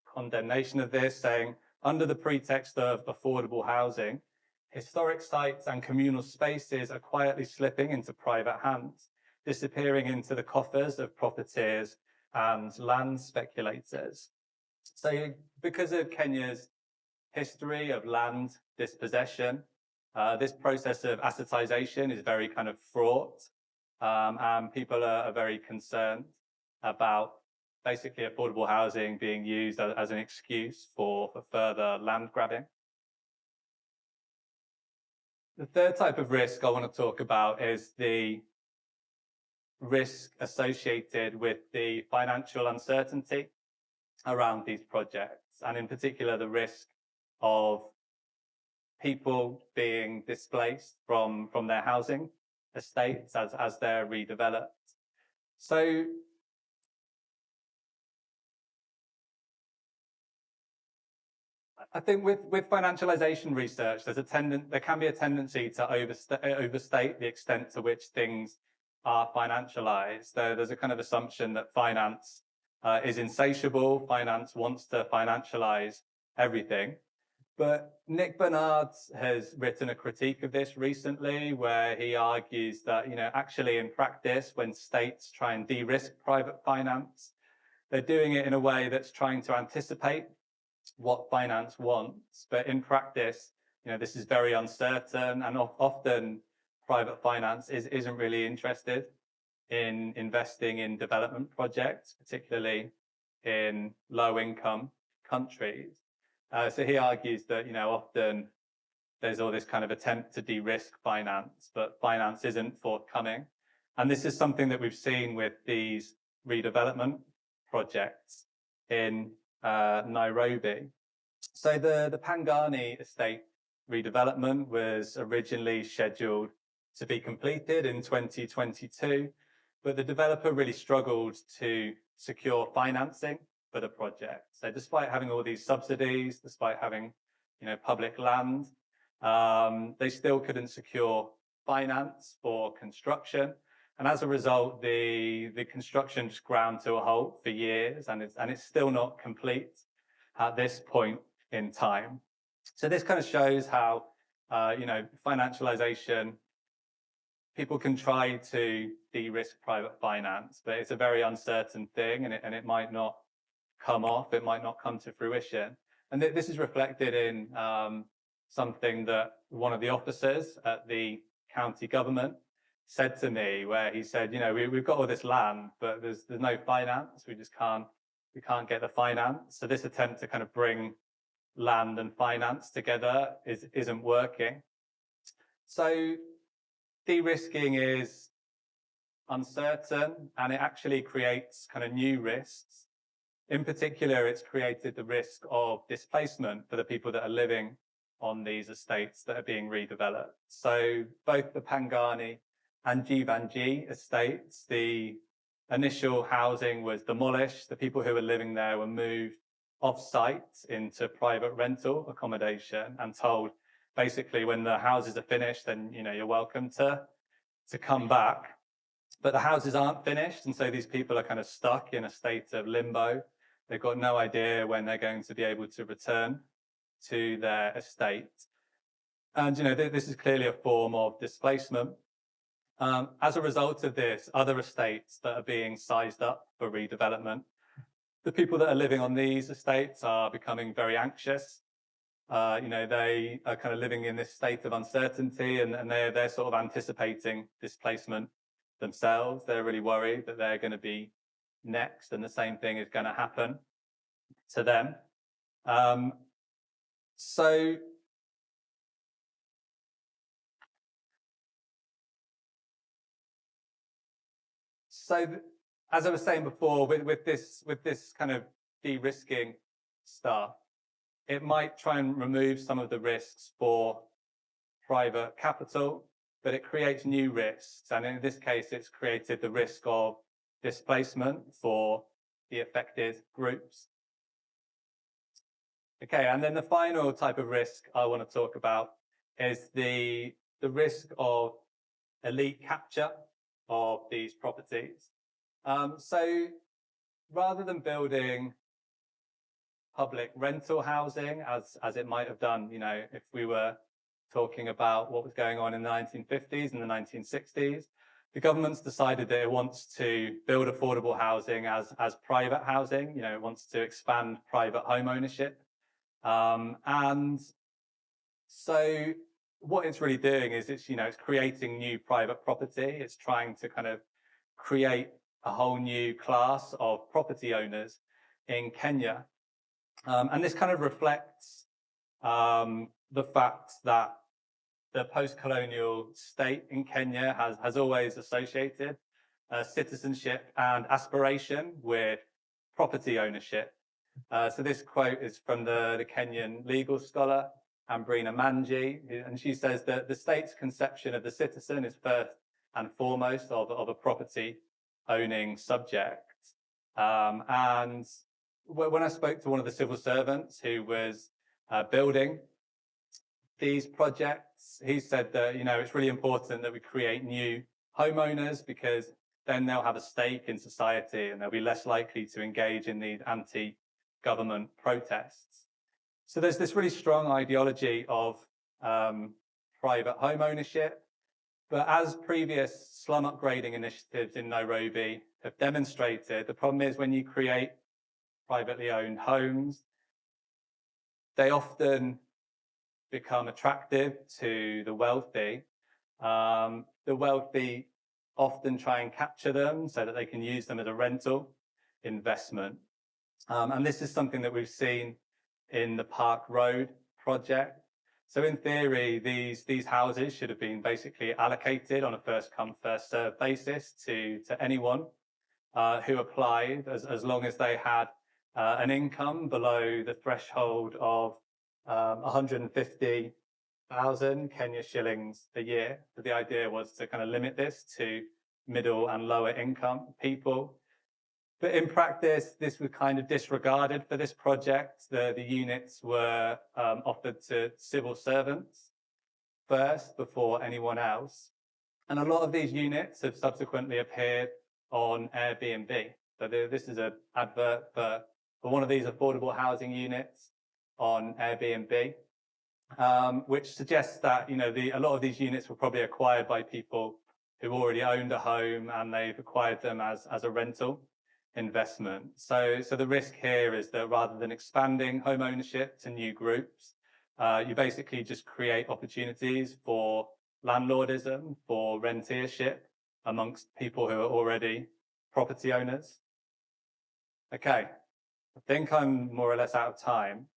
condemnation of this, saying, under the pretext of affordable housing, historic sites and communal spaces are quietly slipping into private hands, disappearing into the coffers of profiteers and land speculators. So because of Kenya's history of land dispossession, this process of assetization is very kind of fraught, and people are very concerned about basically affordable housing being used as an excuse for further land grabbing. The third type of risk I want to talk about is the risk associated with the financial uncertainty around these projects, and in particular the risk of people being displaced from their housing estates as they're redeveloped. So I think with financialization research, there can be a tendency to overstate the extent to which things are financialized. There's a kind of assumption that finance is insatiable. Finance wants to financialize everything. But Nick Bernard has written a critique of this recently, where he argues that, you know, actually in practice, when states try and de-risk private finance, they're doing it in a way that's trying to anticipate what finance wants. But in practice, you know, this is very uncertain, and often private finance isn't really interested in investing in development projects, particularly in low-income countries. So he argues that, you know, often there's all this kind of attempt to de-risk finance, but finance isn't forthcoming. And this is something that we've seen with these redevelopment projects in Nairobi. So the Pangani estate redevelopment was originally scheduled to be completed in 2022, but the developer really struggled to secure financing for the project. So despite having all these subsidies, despite having, you know, public land, they still couldn't secure finance for construction. And as a result, the construction just ground to a halt for years, and it's still not complete at this point in time. So this kind of shows how, you know, financialization, people can try to de-risk private finance, but it's a very uncertain thing, and it might not come off, it might not come to fruition. And this is reflected in something that one of the officers at the county government said to me, where he said, you know, we've got all this land, but there's no finance. We can't get the finance. So this attempt to kind of bring land and finance together isn't working. So de-risking is uncertain, and it actually creates kind of new risks. In particular, it's created the risk of displacement for the people that are living on these estates that are being redeveloped. So both the Pangani and Jivanji estates, the initial housing was demolished. The people who were living there were moved off-site into private rental accommodation and told, basically, when the houses are finished, then you're welcome to come back. But the houses aren't finished, and so these people are kind of stuck in a state of limbo. They've got no idea when they're going to be able to return to their estate. And this is clearly a form of displacement. As a result of this, other estates that are being sized up for redevelopment, the people that are living on these estates are becoming very anxious. They are kind of living in this state of uncertainty, and they're sort of anticipating displacement themselves. They're really worried that they're going to be next, and the same thing is going to happen to them. So as I was saying before, with this kind of de-risking stuff, it might try and remove some of the risks for private capital, but it creates new risks. And in this case, it's created the risk of displacement for the affected groups. Okay, and then the final type of risk I want to talk about is the risk of elite capture of these properties. So rather than building public rental housing, as it might have done, if we were talking about what was going on in the 1950s and the 1960s, the government's decided that it wants to build affordable housing as private housing. It wants to expand private home ownership. And so what it's really doing is it's creating new private property. It's trying to kind of create a whole new class of property owners in Kenya. And this kind of reflects the fact that the post-colonial state in Kenya has always associated citizenship and aspiration with property ownership. So this quote is from the Kenyan legal scholar, Ambrina Manji, and she says that the state's conception of the citizen is first and foremost of a property owning subject. And when I spoke to one of the civil servants who was building these projects, he said that, it's really important that we create new homeowners because then they'll have a stake in society and they'll be less likely to engage in these anti-government protests. So there's this really strong ideology of private home ownership. But as previous slum upgrading initiatives in Nairobi have demonstrated, the problem is when you create privately owned homes, they often become attractive to the wealthy. The wealthy often try and capture them so that they can use them as a rental investment. And this is something that we've seen in the Park Road project. So in theory, these houses should have been basically allocated on a first come, first served basis to anyone who applied, as long as they had an income below the threshold of 150,000 Kenya shillings a year. But the idea was to kind of limit this to middle and lower income people. But in practice, this was kind of disregarded for this project. The units were offered to civil servants first before anyone else. And a lot of these units have subsequently appeared on Airbnb. So this is an advert for one of these affordable housing units on Airbnb, which suggests that, a lot of these units were probably acquired by people who already owned a home and they've acquired them as a rental investment. So the risk here is that rather than expanding home ownership to new groups, you basically just create opportunities for landlordism, for rentiership amongst people who are already property owners. Okay, I think I'm more or less out of time.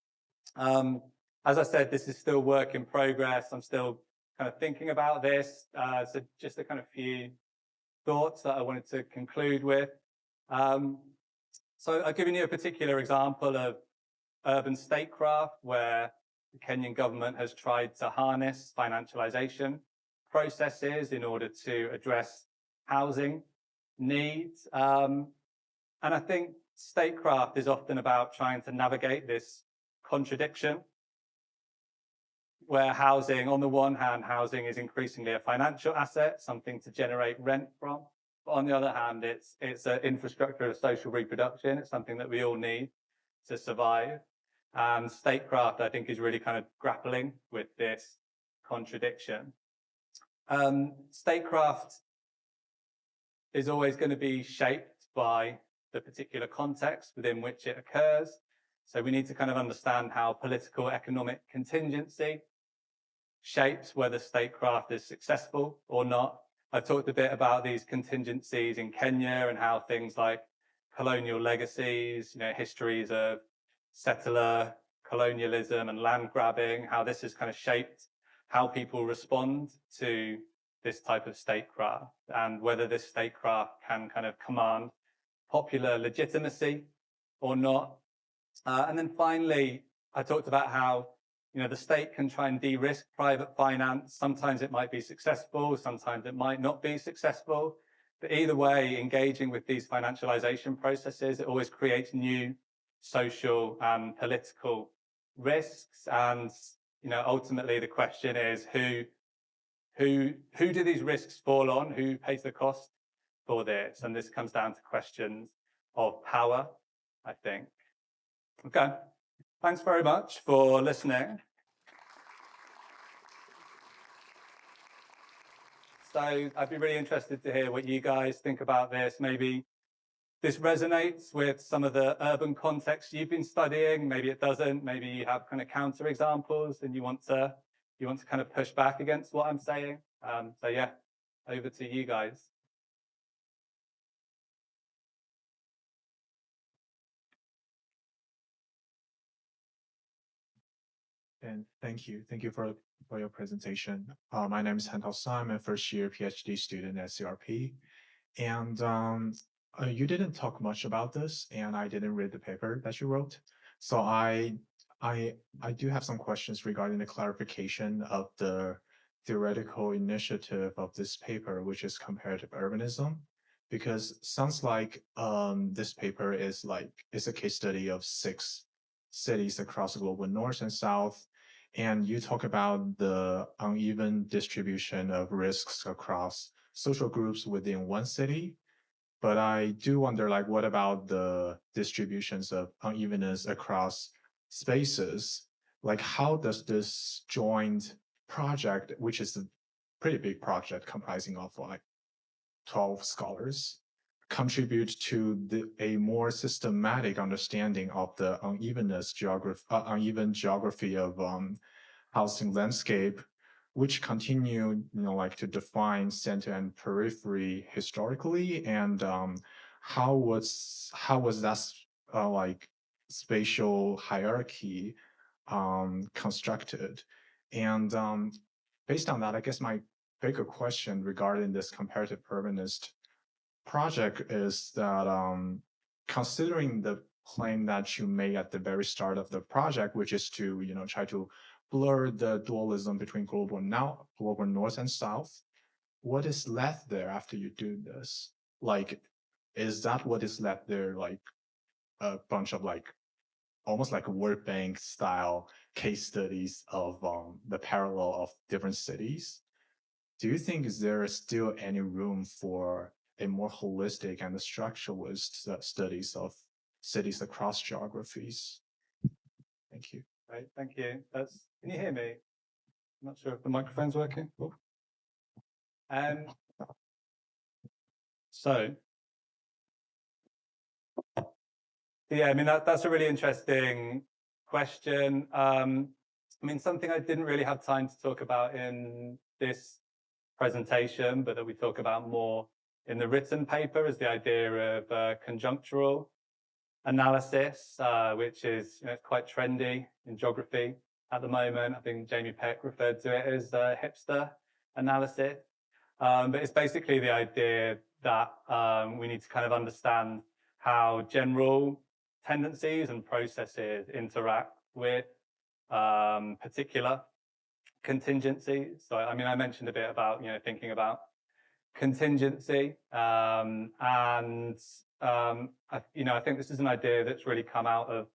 As I said, this is still work in progress. I'm still kind of thinking about this. So just a kind of few thoughts that I wanted to conclude with. So I've given you a particular example of urban statecraft where the Kenyan government has tried to harness financialization processes in order to address housing need. And I think statecraft is often about trying to navigate this contradiction where housing, on the one hand, housing is increasingly a financial asset, something to generate rent from. But on the other hand, it's an infrastructure of social reproduction. It's something that we all need to survive. And statecraft, I think, is really kind of grappling with this contradiction. Statecraft is always going to be shaped by the particular context within which it occurs. So we need to kind of understand how political economic contingency shapes whether statecraft is successful or not. I've talked a bit about these contingencies in Kenya and how things like colonial legacies, histories of settler colonialism and land grabbing, how this has kind of shaped how people respond to this type of statecraft and whether this statecraft can kind of command popular legitimacy or not. And then finally, I talked about how the state can try and de-risk private finance. Sometimes it might be successful, sometimes it might not be successful. But either way, engaging with these financialization processes, it always creates new social and political risks. And ultimately, the question is who do these risks fall on? Who pays the cost for this? And this comes down to questions of power, I think. Okay. Thanks very much for listening. So I'd be really interested to hear what you guys think about this. Maybe this resonates with some of the urban contexts you've been studying. Maybe it doesn't. Maybe you have kind of counter examples and you want to kind of push back against what I'm saying. So yeah, over to you guys. And thank you for your presentation. My name is Han Tao Sun. I'm a first-year PhD student at CRP, and you didn't talk much about this, and I didn't read the paper that you wrote. So I do have some questions regarding the clarification of the theoretical initiative of this paper, which is comparative urbanism, because sounds like this paper is a case study of 6 cities across the global north and south. And you talk about the uneven distribution of risks across social groups within one city. But I do wonder, what about the distributions of unevenness across spaces? How does this joint project, which is a pretty big project comprising of 12 scholars, contribute to a more systematic understanding of the uneven geography of housing landscape, which continue, to define center and periphery historically, and how was that spatial hierarchy constructed? And based on that, I guess my bigger question regarding this comparative urbanist project is that considering the claim that you made at the very start of the project, which is to try to blur the dualism between global north and south, what is left there after you do this? Is that what is left there, a bunch of almost like a World Bank style case studies of the parallel of different cities? Do you think is there still any room for a more holistic and structuralist studies of cities across geographies? Thank you. Right, thank you. Can you hear me? I'm not sure if the microphone's working. Oh. So yeah, I mean that's a really interesting question. Something I didn't really have time to talk about in this presentation, but that we talk about more in the written paper is the idea of conjunctural analysis, which is quite trendy in geography at the moment. I think Jamie Peck referred to it as hipster analysis. But it's basically the idea that we need to kind of understand how general tendencies and processes interact with particular contingencies. So, I mentioned a bit about, thinking about contingency, I think this is an idea that's really come out of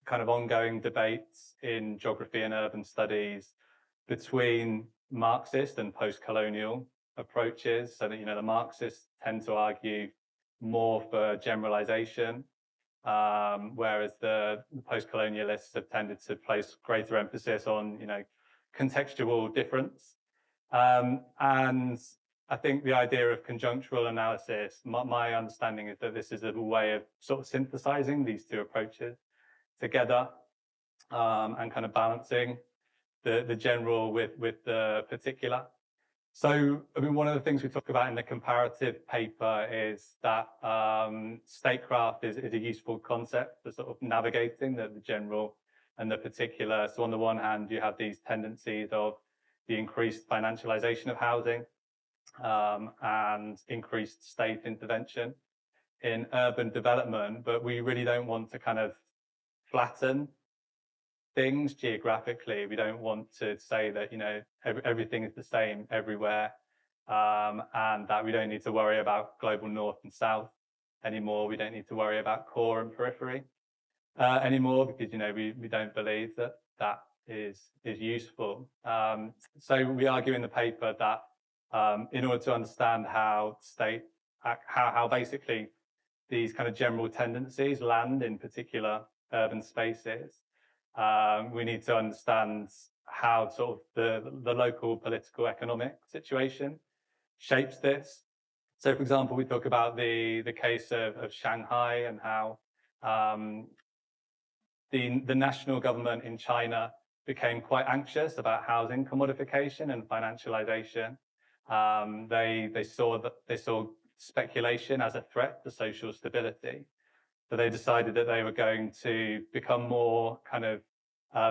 kind of ongoing debates in geography and urban studies between Marxist and post-colonial approaches. So that, the Marxists tend to argue more for generalization, whereas the post-colonialists have tended to place greater emphasis on, contextual difference. And I think the idea of conjunctural analysis, my understanding is that this is a way of sort of synthesizing these two approaches together, and kind of balancing the general with the particular. So, I mean, one of the things we talk about in the comparative paper is that statecraft is a useful concept for sort of navigating the general and the particular. So on the one hand, you have these tendencies of the increased financialization of housing, and increased state intervention in urban development, but we really don't want to kind of flatten things geographically. We don't want to say that, everything is the same everywhere, and that we don't need to worry about global north and south anymore. We don't need to worry about core and periphery anymore, because, we don't believe that that is useful. So we argue in the paper that in order to understand how how basically these kind of general tendencies land in particular urban spaces, we need to understand how sort of the local political economic situation shapes this. So, for example, we talk about the case of Shanghai and how the national government in China became quite anxious about housing commodification and financialization. They saw speculation as a threat to social stability. So they decided that they were going to become more kind of,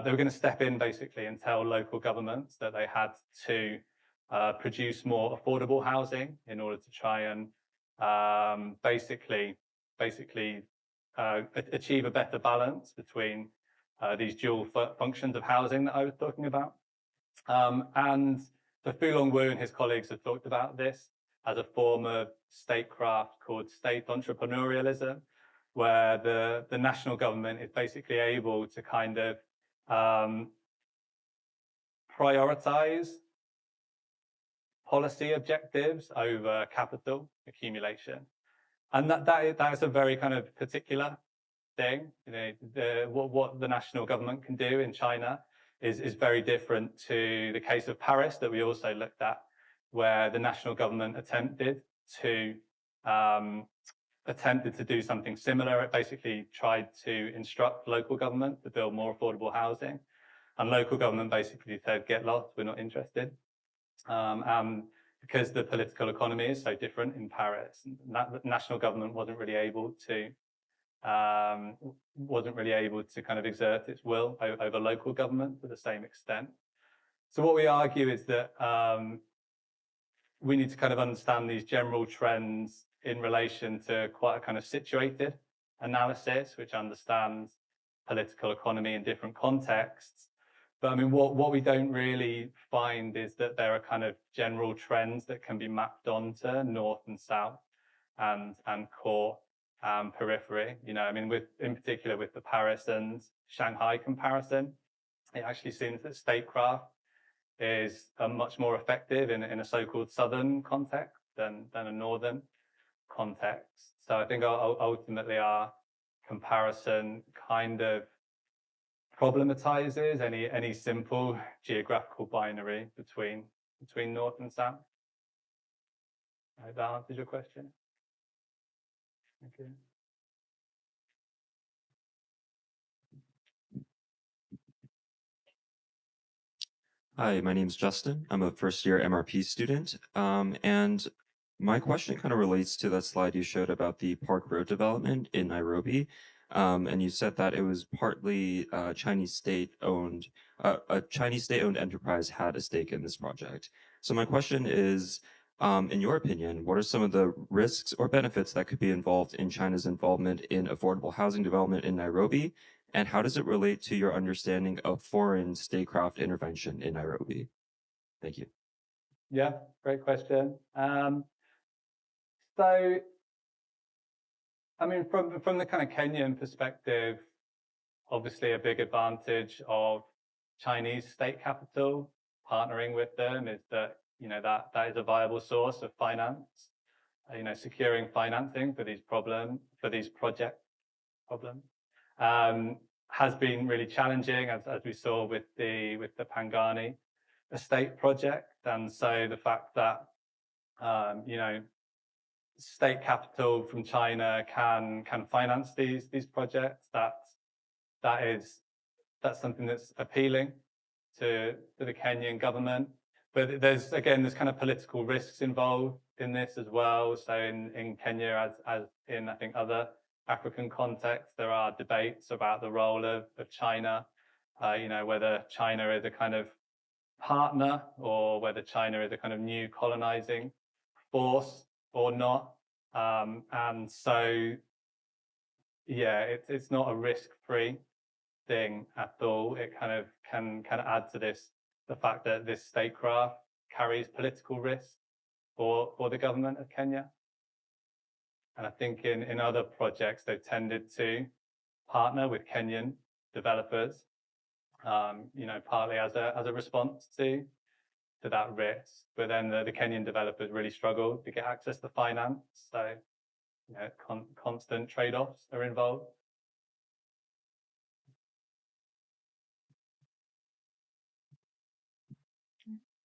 they were going to step in basically and tell local governments that they had to produce more affordable housing in order to try and basically achieve a better balance between these dual functions of housing that I was talking about. And so Fu Longwu and his colleagues have talked about this as a form of statecraft called state entrepreneurialism, where the national government is basically able to kind of prioritize policy objectives over capital accumulation. And that is a very kind of particular thing. What the national government can do in China is very different to the case of Paris that we also looked at, where the national government attempted to do something similar. It basically tried to instruct local government to build more affordable housing, and local government basically said, "Get lost, we're not interested." Because the political economy is so different in Paris, the national government wasn't really able to kind of exert its will over local government to the same extent. So what we argue is that we need to kind of understand these general trends in relation to quite a kind of situated analysis, which understands political economy in different contexts. But I mean, what we don't really find is that there are kind of general trends that can be mapped onto north and south and core periphery. I mean, in particular with the Paris and Shanghai comparison, it actually seems that statecraft is much more effective in a so-called southern context than a northern context. So I think ultimately our comparison kind of problematizes any simple geographical binary between north and south. I hope that answers your question. Thank you. Hi, my name is Justin. I'm a first-year MRP student, and my question kind of relates to that slide you showed about the Park Road development in Nairobi. And you said that it was partly Chinese state-owned. A Chinese state-owned enterprise had a stake in this project. So my question is, in your opinion, what are some of the risks or benefits that could be involved in China's involvement in affordable housing development in Nairobi? And how does it relate to your understanding of foreign statecraft intervention in Nairobi? Thank you. Yeah, great question. So, I mean, from the kind of Kenyan perspective, obviously a big advantage of Chinese state capital partnering with them is that, that is a viable source of finance. Securing financing for these project problems, has been really challenging, as we saw with the Pangani estate project. And so the fact that, state capital from China can finance these projects, that's something that's appealing to the Kenyan government. But there's kind of political risks involved in this as well. So in Kenya, as in I think other African contexts, there are debates about the role of China, whether China is a kind of partner or whether China is a kind of new colonizing force or not. And so, yeah, it's not a risk-free thing at all. It kind of can add to the fact that this statecraft carries political risk for the government of Kenya. And I think in other projects, they've tended to partner with Kenyan developers, partly as a response to that risk. But then the Kenyan developers really struggle to get access to finance. So, constant trade-offs are involved.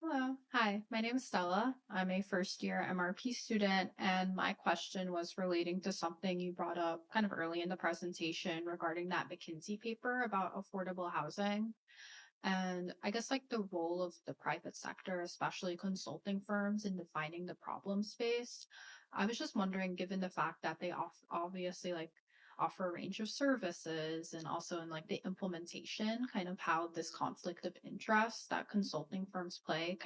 Hello. Hi, my name is Stella. I'm a first-year MRP student, and my question was relating to something you brought up kind of early in the presentation regarding that McKinsey paper about affordable housing. And I guess like the role of the private sector, especially consulting firms, in defining the problem space. I was just wondering, given the fact that they obviously like offer a range of services and also in like the implementation, kind of how this conflict of interest that consulting firms play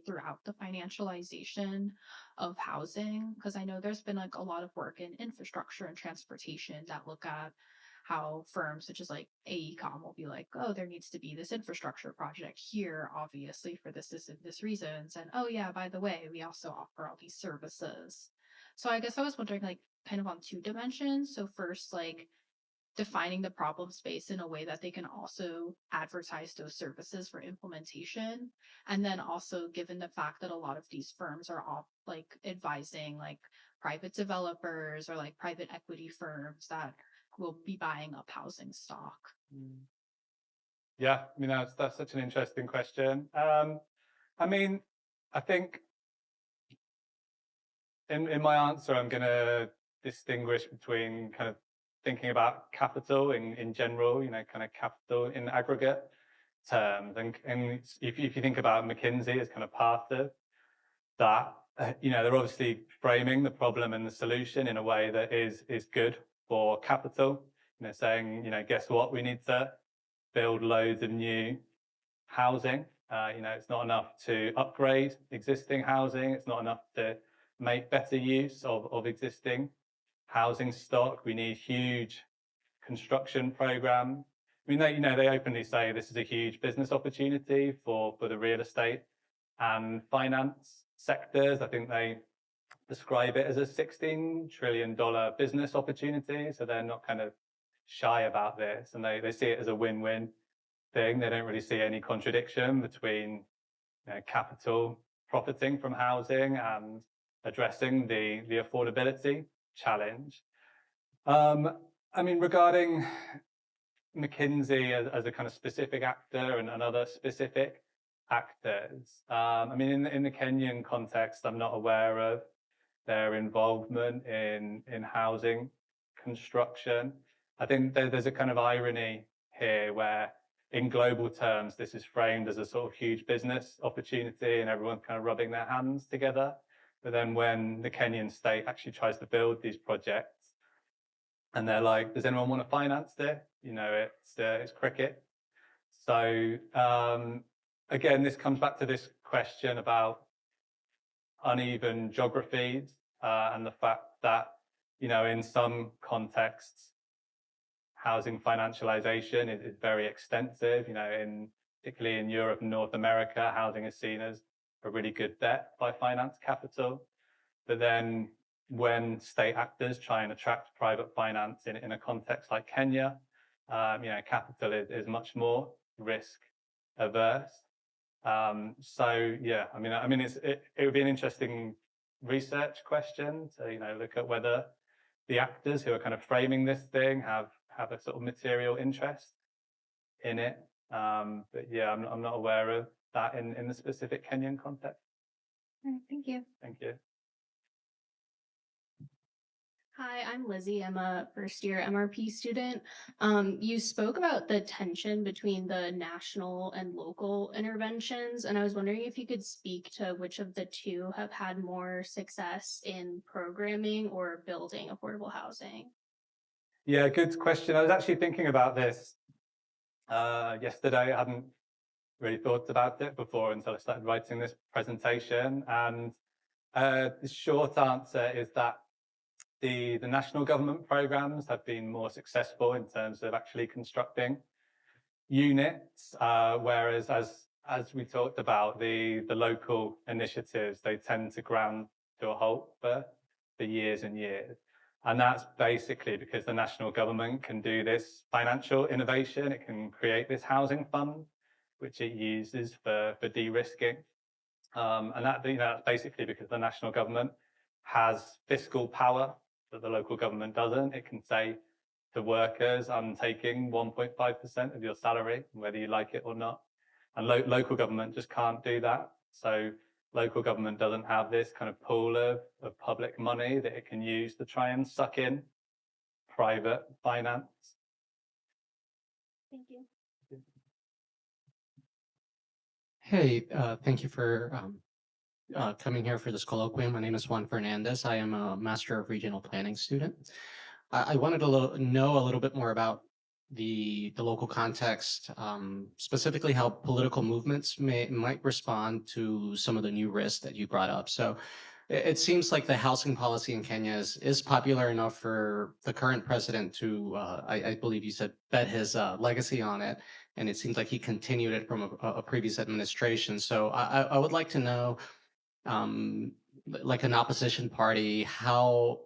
throughout the financialization of housing. Because I know there's been like a lot of work in infrastructure and transportation that look at how firms such as like AECOM will be like, oh, there needs to be this infrastructure project here, obviously for this and this reasons. And oh yeah, by the way, we also offer all these services. So I guess I was wondering like kind of on two dimensions. So first, like defining the problem space in a way that they can also advertise those services for implementation. And then also given the fact that a lot of these firms are all like advising like private developers or like private equity firms that will be buying up housing stock. Yeah, I mean, that's such an interesting question. I mean, I think in my answer, I'm going to distinguish between kind of thinking about capital in general, kind of capital in aggregate terms. And if you think about McKinsey as kind of part of that, they're obviously framing the problem and the solution in a way that is good for capital, saying, guess what, we need to build loads of new housing. It's not enough to upgrade existing housing. It's not enough to make better use of existing housing stock. We need huge construction programs. I mean, they openly say this is a huge business opportunity for the real estate and finance sectors. I think they describe it as a $16 trillion business opportunity. So they're not kind of shy about this, and they see it as a win-win thing. They don't really see any contradiction between capital profiting from housing and addressing the affordability challenge. I mean, regarding McKinsey as a kind of specific actor and other specific actors, I mean, in the Kenyan context, I'm not aware of their involvement in housing construction. I think there's a kind of irony here where in global terms, this is framed as a sort of huge business opportunity and everyone's kind of rubbing their hands together. But then when the Kenyan state actually tries to build these projects and they're like, does anyone want to finance this? It's cricket. So again, this comes back to this question about uneven geographies and the fact that, in some contexts, housing financialization is very extensive. Particularly in Europe and North America, housing is seen as a really good bet by finance capital. But then when state actors try and attract private finance in a context like Kenya, capital is much more risk averse. So yeah, it would be an interesting research question to look at whether the actors who are kind of framing this thing have a sort of material interest in it. But yeah, I'm not aware of that in the specific Kenyan context. All right, thank you. Thank you. Hi, I'm Lizzie. I'm a first-year MRP student. You spoke about the tension between the national and local interventions, and I was wondering if you could speak to which of the two have had more success in programming or building affordable housing. Yeah, good question. I was actually thinking about this yesterday. I hadn't really thought about it before until I started writing this presentation. And the short answer is that the national government programs have been more successful in terms of actually constructing units, whereas as we talked about, the local initiatives, they tend to ground to a halt for years and years. And that's basically because the national government can do this financial innovation. It can create this housing fund, which it uses for de-risking. And that's basically because the national government has fiscal power that the local government doesn't. It can say to workers, I'm taking 1.5% of your salary, whether you like it or not. And local government just can't do that. So local government doesn't have this kind of pool of public money that it can use to try and suck in private finance. Thank you. Hey, thank you for coming here for this colloquium. My name is Juan Fernandez. I am a Master of Regional Planning student. I wanted to know a little bit more about the local context, specifically how political movements might respond to some of the new risks that you brought up. So it seems like the housing policy in Kenya is popular enough for the current president to, I believe you said, bet his legacy on it. And it seems like he continued it from a previous administration. So I would like to know, like an opposition party, how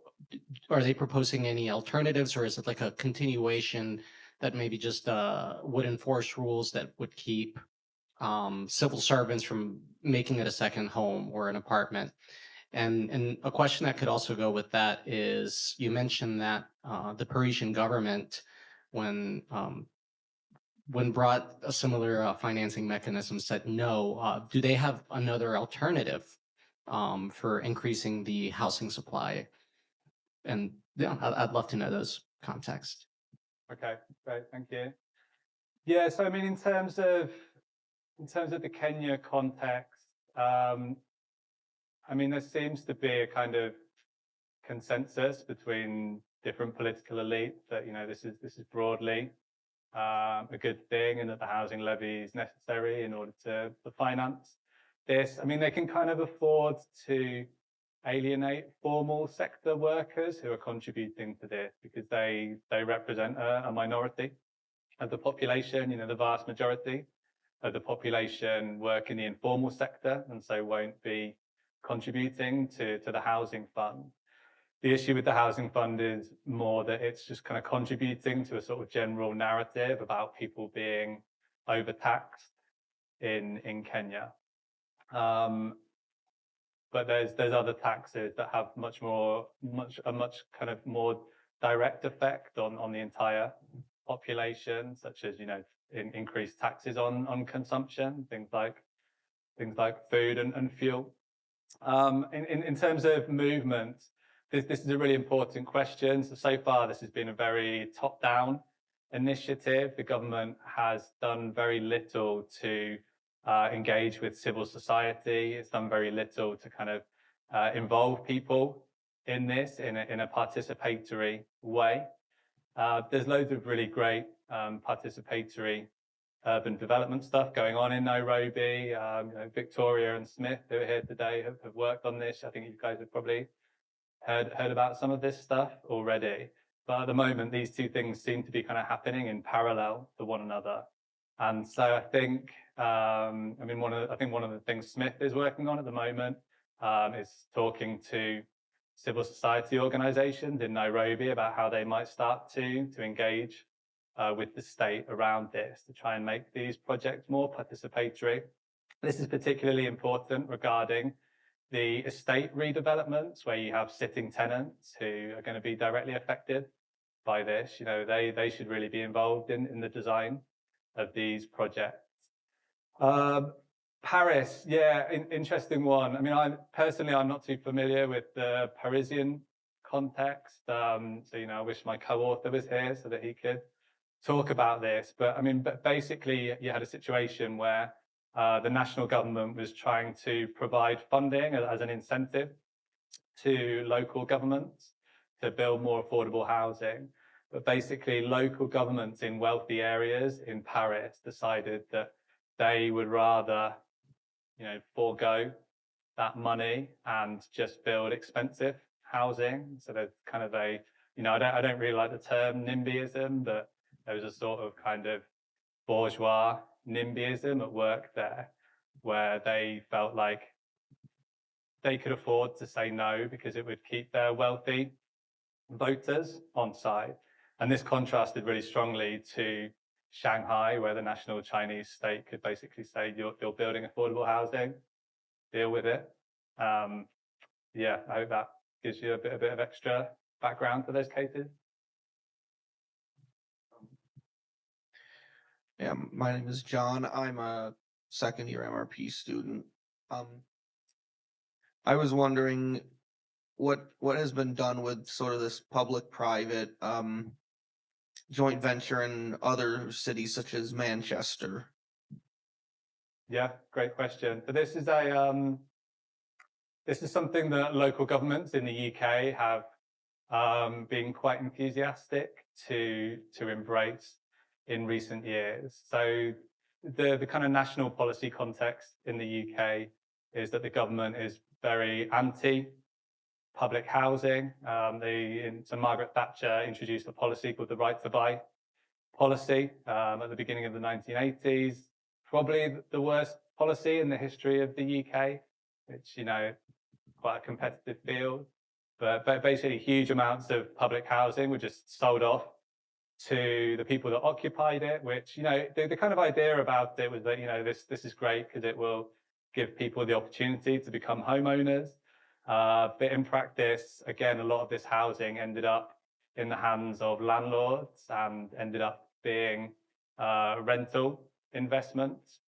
are they proposing any alternatives, or is it like a continuation that maybe just would enforce rules that would keep civil servants from making it a second home or an apartment? And a question that could also go with that is, you mentioned that the Parisian government, when brought a similar financing mechanism, said no. Do they have another alternative for increasing the housing supply? And yeah, I'd love to know those contexts. Okay, great, thank you. Yeah, so I mean, in terms of the Kenya context, I mean, there seems to be a kind of consensus between different political elites that this is broadly a good thing, and that the housing levy is necessary in order to finance this. I mean, they can kind of afford to alienate formal sector workers who are contributing to this, because they represent a minority of the population. The vast majority of the population work in the informal sector, and so won't be contributing to the housing fund. The issue with the housing fund is more that it's just kind of contributing to a sort of general narrative about people being overtaxed in Kenya. But there's other taxes that have a much kind of more direct effect on the entire population, such as increased taxes on consumption, things like food and fuel. In terms of movement, this is a really important question. So far, this has been a very top-down initiative. The government has done very little to engage with civil society. It's done very little to kind of involve people in this in a participatory way. There's loads of really great participatory urban development stuff going on in Nairobi. Victoria and Smith, who are here today, have worked on this. I think you guys have probably heard about some of this stuff already. But at the moment, these two things seem to be kind of happening in parallel to one another. And so I think, one of the things Smith is working on at the moment is talking to civil society organizations in Nairobi about how they might start to engage with the state around this to try and make these projects more participatory. This is particularly important regarding the estate redevelopments where you have sitting tenants who are going to be directly affected by this. You know, they should really be involved in the design of these projects. Paris, yeah, interesting one. I mean, I'm not too familiar with the Parisian context. So, you know, I wish my co-author was here so that he could talk about this. But I mean, basically, you had a situation where the national government was trying to provide funding as an incentive to local governments to build more affordable housing. But basically, local governments in wealthy areas in Paris decided that they would rather, you know, forego that money and just build expensive housing. So there's kind of a, you know, I don't really like the term NIMBYism, but there was a sort of kind of bourgeois NIMBYism at work there, where they felt like they could afford to say no because it would keep their wealthy voters on side. And this contrasted really strongly to Shanghai, where the national Chinese state could basically say, you're building affordable housing, deal with it. Yeah, I hope that gives you a bit of extra background to those cases. Yeah, my name is John. I'm a second year MRP student. I was wondering what has been done with sort of this public-private joint venture in other cities such as Manchester. Yeah, great question. So this is something that local governments in the UK have been quite enthusiastic to embrace in recent years. So the kind of national policy context in the UK is that the government is very anti public housing. So Margaret Thatcher introduced a policy called the right to buy policy at the beginning of the 1980s. Probably the worst policy in the history of the UK, which, you know, quite a competitive field. But basically huge amounts of public housing were just sold off to the people that occupied it, which, you know, the kind of idea about it was that, you know, this is great because it will give people the opportunity to become homeowners. But in practice, again, a lot of this housing ended up in the hands of landlords and ended up being rental investments.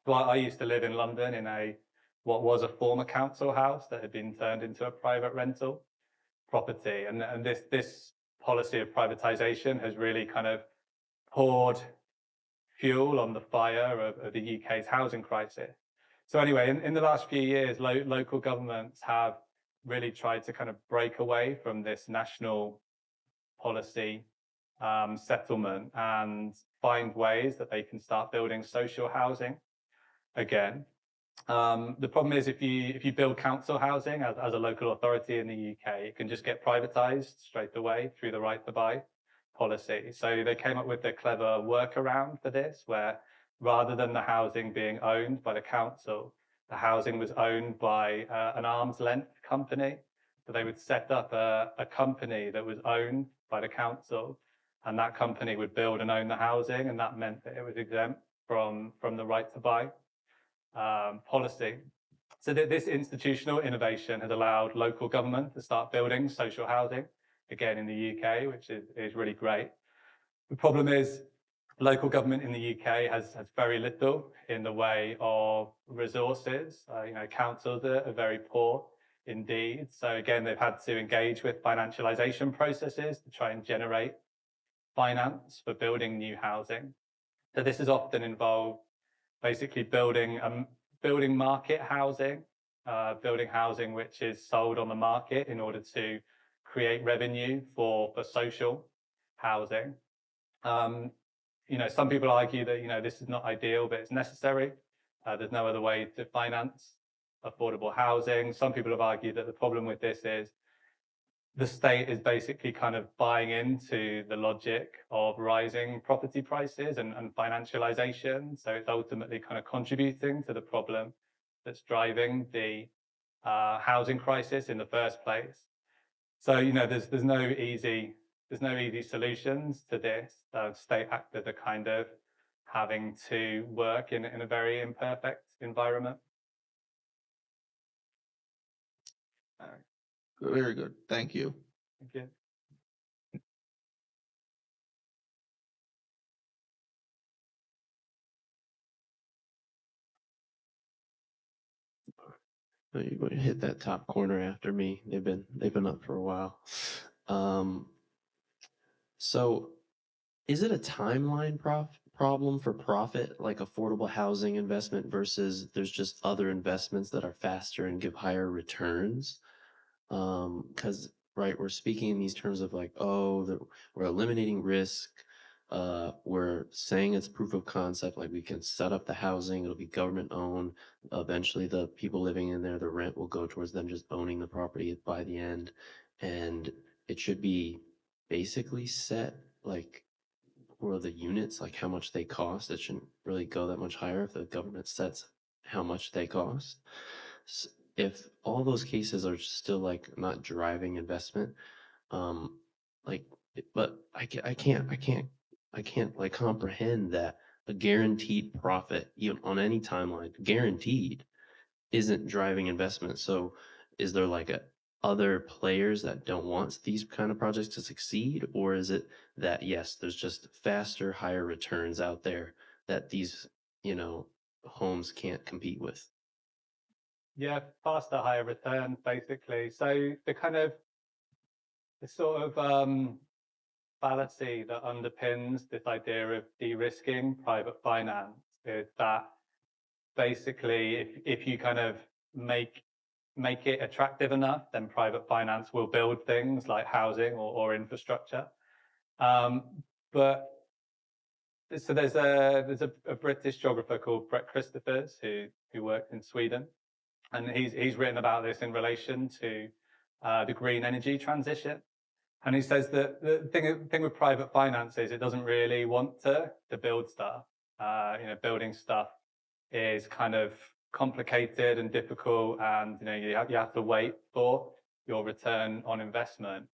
Well, I used to live in London in what was a former council house that had been turned into a private rental property. And this policy of privatization has really kind of poured fuel on the fire of the UK's housing crisis. So anyway, in the last few years, local governments have really tried to kind of break away from this national policy settlement and find ways that they can start building social housing again. The problem is if you build council housing as a local authority in the UK, it can just get privatized straight away through the right to buy policy. So they came up with the clever workaround for this, where rather than the housing being owned by the council, the housing was owned by an arm's length company. So they would set up a company that was owned by the council, and that company would build and own the housing, and that meant that it was exempt from the right to buy policy. So that this institutional innovation has allowed local government to start building social housing again in the UK, which is really great. The problem is local government in the UK has very little in the way of resources. You know, councils are very poor indeed. So again, they've had to engage with financialization processes to try and generate finance for building new housing. So this has often involved basically building market housing, building housing which is sold on the market in order to create revenue for social housing. You know, some people argue that, you know, this is not ideal, but it's necessary. There's no other way to finance affordable housing. Some people have argued that the problem with this is the state is basically kind of buying into the logic of rising property prices and financialization. So it's ultimately kind of contributing to the problem that's driving the housing crisis in the first place. So, there's no easy solutions to this. State actors are kind of having to work in a very imperfect environment. Very good. Thank you. Thank you. Oh, you're going to hit that top corner after me. They've been up for a while. So is it a timeline problem for profit, like affordable housing investment versus there's just other investments that are faster and give higher returns? Because right, we're speaking in these terms of like, we're eliminating risk. We're saying it's proof of concept, like we can set up the housing, it'll be government owned. Eventually the people living in there, the rent will go towards them just owning the property by the end. And it should be basically set like for the units, like how much they cost. It shouldn't really go that much higher if the government sets how much they cost. If all those cases are still like not driving investment, but I can't like comprehend that a guaranteed profit, even on any timeline, guaranteed, isn't driving investment. So is there like other players that don't want these kind of projects to succeed? Or is it that, yes, there's just faster, higher returns out there that these, homes can't compete with? Yeah, faster, higher return, basically. So the sort of fallacy that underpins this idea of de-risking private finance is that basically if you kind of make it attractive enough, then private finance will build things like housing or infrastructure. But so there's a British geographer called Brett Christophers who worked in Sweden, and he's written about this in relation to the green energy transition. And he says that the thing with private finance is it doesn't really want to build stuff. Building stuff is kind of complicated and difficult, and you have to wait for your return on investment.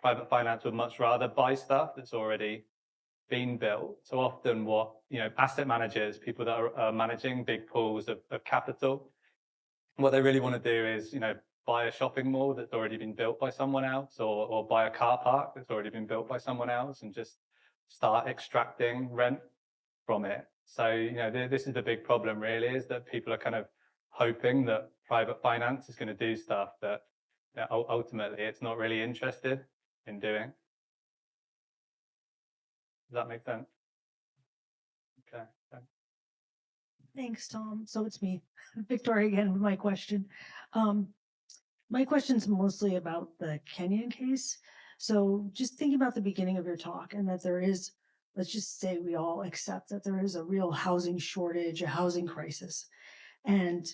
Private finance would much rather buy stuff that's already been built. So often what asset managers, people that are managing big pools of capital, what they really want to do is buy a shopping mall that's already been built by someone else, or buy a car park that's already been built by someone else, and just start extracting rent from it. So this is the big problem, really, is that people are kind of hoping that private finance is going to do stuff that ultimately it's not really interested in doing. Does that make sense? Okay. Thanks, Tom. So it's me, Victoria, again with my question. My question's mostly about the Kenyan case. So just thinking about the beginning of your talk, and that there is, let's just say we all accept that there is a real housing shortage, a housing crisis. And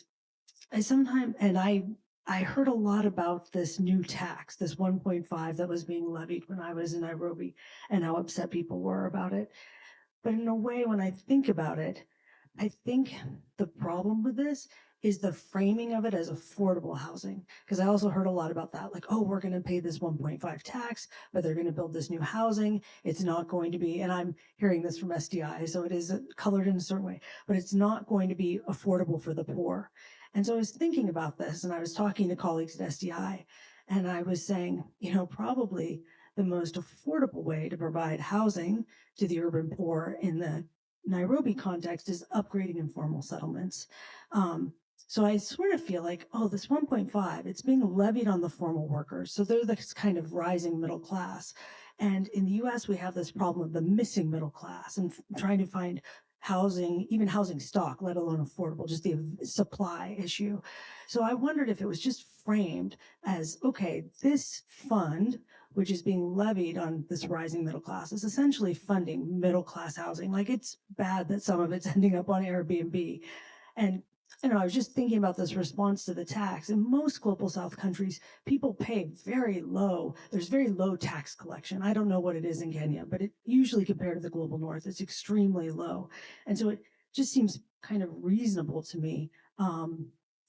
I heard a lot about this new tax, this 1.5 that was being levied when I was in Nairobi, and how upset people were about it. But in a way, when I think about it, I think the problem with this is the framing of it as affordable housing. Because I also heard a lot about that, like, oh, we're going to pay this 1.5 tax, but they're going to build this new housing. It's not going to be, and I'm hearing this from SDI, so it is colored in a certain way, but it's not going to be affordable for the poor. And so I was thinking about this, and I was talking to colleagues at SDI, and I was saying, probably the most affordable way to provide housing to the urban poor in the Nairobi context is upgrading informal settlements. So I sort of feel like, oh, this 1.5, it's being levied on the formal workers. So they're this kind of rising middle class. And in the US, we have this problem of the missing middle class and trying to find housing, even housing stock, let alone affordable, just the supply issue. So I wondered if it was just framed as, okay, this fund, which is being levied on this rising middle class, is essentially funding middle class housing. Like, it's bad that some of it's ending up on Airbnb. And I was just thinking about this response to the tax. In most global South countries, people pay very low. There's very low tax collection. I don't know what it is in Kenya, but it usually compared to the global north, it's extremely low. And so it just seems kind of reasonable to me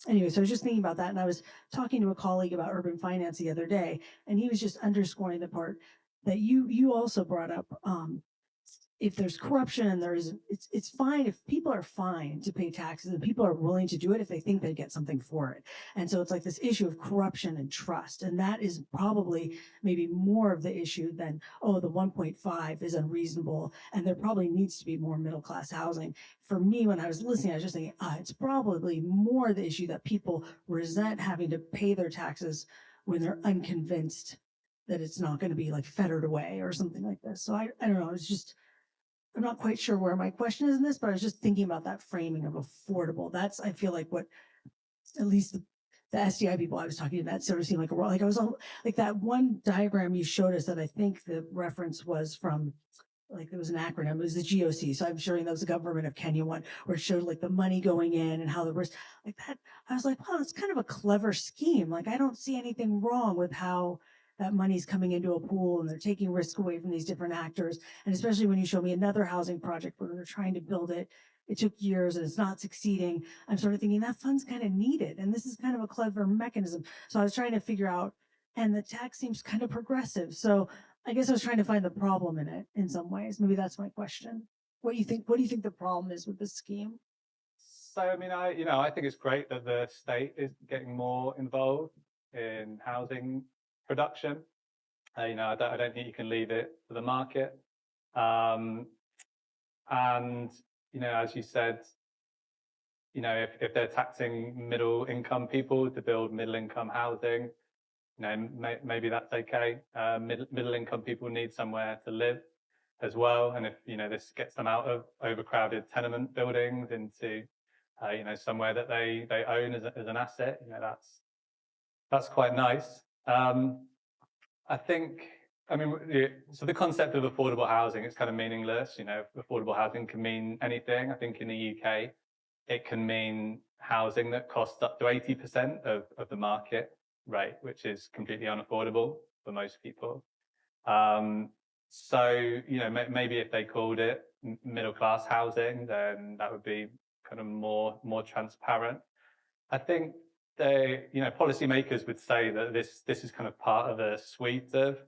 anyway, so I was just thinking about that, and I was talking to a colleague about urban finance the other day, and he was just underscoring the part that you also brought up. If there's corruption and it's fine if people are fine to pay taxes and people are willing to do it if they think they get something for it. And so it's like this issue of corruption and trust. And that is probably maybe more of the issue than, oh, the 1.5 is unreasonable and there probably needs to be more middle class housing. For me, when I was listening, I was just thinking, it's probably more the issue that people resent having to pay their taxes when they're unconvinced that it's not going to be like fettered away or something like this. So I don't know. It's just, I'm not quite sure where my question is in this, but I was just thinking about that framing of affordable. That's, I feel like what, at least the SDI people I was talking to, that sort of seemed like like I was all, like that one diagram you showed us that I think the reference was from, like it was an acronym, it was the GOC. So I'm sure that was the government of Kenya one, where it showed like the money going in and how the risk, like that. I was like, wow, that's kind of a clever scheme. Like I don't see anything wrong with how that money's coming into a pool and they're taking risk away from these different actors. And especially when you show me another housing project where they're trying to build it, it took years and it's not succeeding. I'm sort of thinking that fund's kind of needed. And this is kind of a clever mechanism. So I was trying to figure out, and the tax seems kind of progressive. So I guess I was trying to find the problem in it in some ways. Maybe that's my question. What do you think the problem is with this scheme? So, I mean, I think it's great that the state is getting more involved in housing production. I don't think you can leave it to the market. And, as you said, if they're taxing middle income people to build middle income housing, maybe that's okay. Middle income people need somewhere to live as well. And if, this gets them out of overcrowded tenement buildings into, somewhere that they own as an asset, that's quite nice. I think, so the concept of affordable housing is kind of meaningless. Affordable housing can mean anything. I think in the UK, it can mean housing that costs up to 80% of the market rate, which is completely unaffordable for most people. So, maybe if they called it middle class housing, then that would be kind of more transparent. I think policymakers would say that this is kind of part of a suite of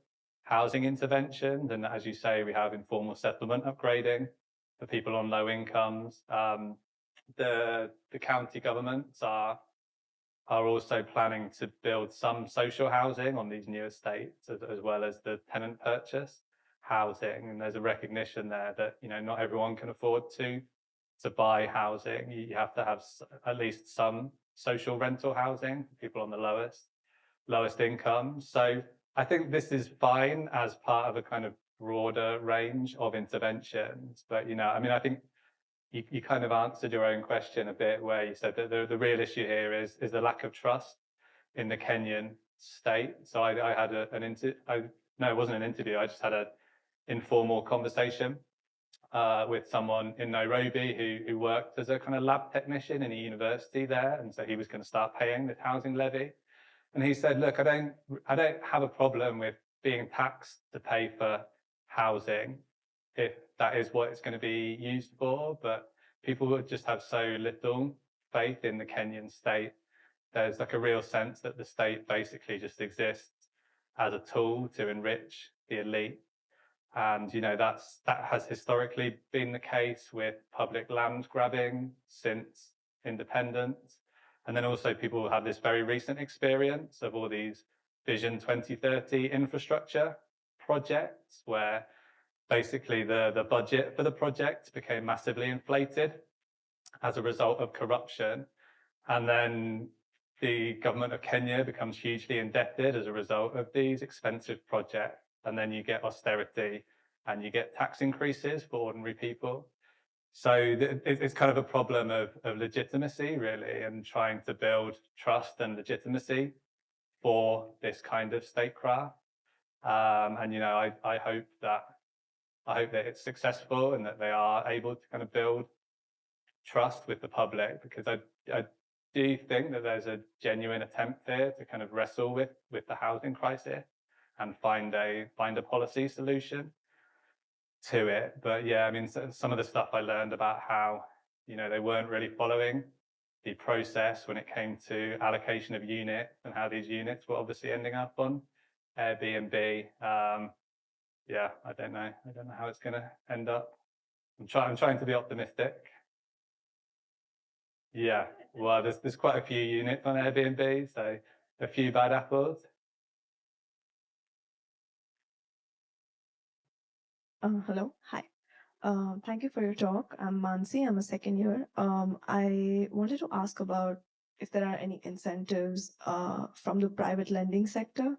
housing interventions. And as you say, we have informal settlement upgrading for people on low incomes. The county governments are also planning to build some social housing on these new estates, as well as the tenant purchase housing. And there's a recognition there that not everyone can afford to buy housing. You have to have at least some social rental housing for people on the lowest income. So I think this is fine as part of a kind of broader range of interventions. But I think you kind of answered your own question a bit, where you said that the real issue here is the lack of trust in the Kenyan state. So I had no, it wasn't an interview. I just had an informal conversation with someone in Nairobi who worked as a kind of lab technician in a university there, and so he was going to start paying this housing levy. And he said, "Look, I don't have a problem with being taxed to pay for housing if that is what it's going to be used for, but people would just have so little faith in the Kenyan state. There's like a real sense that the state basically just exists as a tool to enrich the elite." And that has historically been the case with public land grabbing since independence. And then also people have this very recent experience of all these Vision 2030 infrastructure projects, where basically the budget for the project became massively inflated as a result of corruption. And then the government of Kenya becomes hugely indebted as a result of these expensive projects. And then you get austerity and you get tax increases for ordinary people. So it's kind of a problem of legitimacy, really, and trying to build trust and legitimacy for this kind of statecraft. And I hope that it's successful and that they are able to kind of build trust with the public, because I do think that there's a genuine attempt here to kind of wrestle with the housing crisis and find a policy solution to it. But yeah, some of the stuff I learned about how they weren't really following the process when it came to allocation of units and how these units were obviously ending up on Airbnb. Yeah, I don't know how it's going to end up. I'm trying to be optimistic. Yeah, well, there's quite a few units on Airbnb, so a few bad apples. Hello, hi. Thank you for your talk. I'm Mansi. I'm a second year. I wanted to ask about if there are any incentives from the private lending sector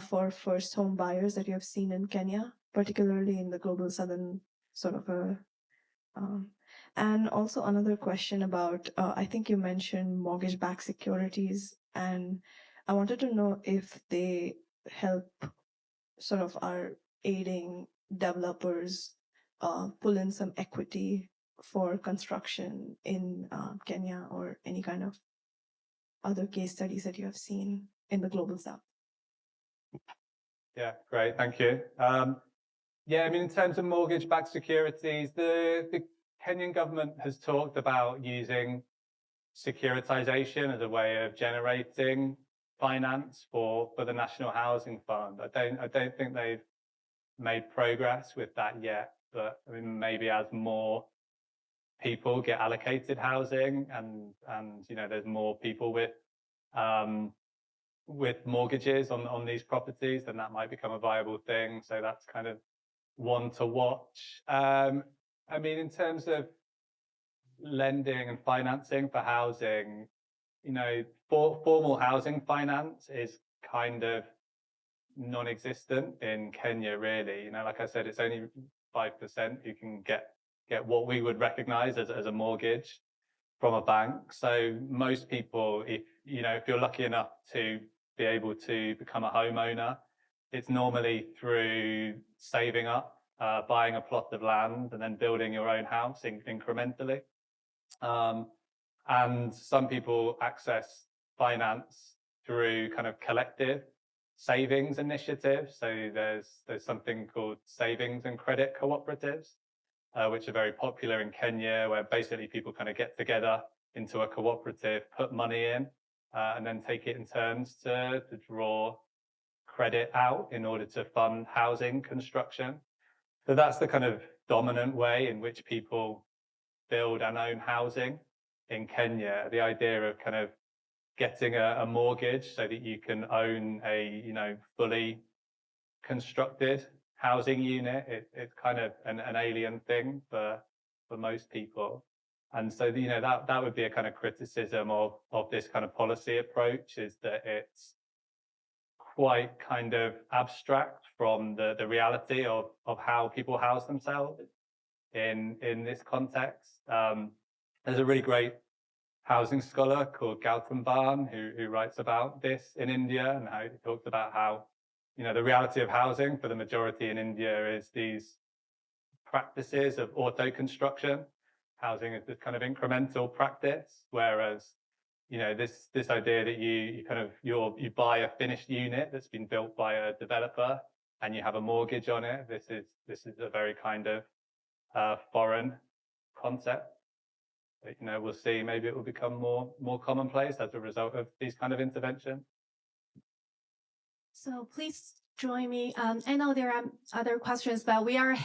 for first home buyers that you have seen in Kenya, particularly in the global southern sort of a. And also another question about, I think you mentioned mortgage-backed securities, and I wanted to know if they help sort of are aiding developers pull in some equity for construction in Kenya or any kind of other case studies that you have seen in the global south. Yeah, great, thank you. Yeah, I mean, in terms of mortgage-backed securities, the Kenyan government has talked about using securitization as a way of generating finance for the National Housing Fund. I don't think they've made progress with that yet, but I mean, maybe as more people get allocated housing and you know, there's more people with mortgages on these properties, then that might become a viable thing. So that's kind of one to watch. I mean, in terms of lending and financing for housing, you know, formal housing finance is kind of non-existent in Kenya, really. You know, like I said, it's only 5% who can get what we would recognize as a mortgage from a bank. So most people, if you're lucky enough to be able to become a homeowner, it's normally through saving up, buying a plot of land and then building your own house incrementally. And some people access finance through kind of collective savings initiatives. So there's something called savings and credit cooperatives, which are very popular in Kenya, where basically people kind of get together into a cooperative, put money in, and then take it in turns to draw credit out in order to fund housing construction. So that's the kind of dominant way in which people build and own housing in Kenya. The idea of kind of getting a mortgage so that you can own a fully constructed housing unit, it's kind of an alien thing for most people. And so that would be a kind of criticism of this kind of policy approach, is that it's quite kind of abstract from the reality of how people house themselves in this context. There's a really great housing scholar called Gautam Barn who writes about this in India, and how he talks about how the reality of housing for the majority in India is these practices of auto construction. Housing is this kind of incremental practice, whereas this idea that you buy a finished unit that's been built by a developer and you have a mortgage on it. This is a very kind of foreign concept. But, we'll see. Maybe it will become more commonplace as a result of these kind of interventions. So please join me. I know there are other questions, but we are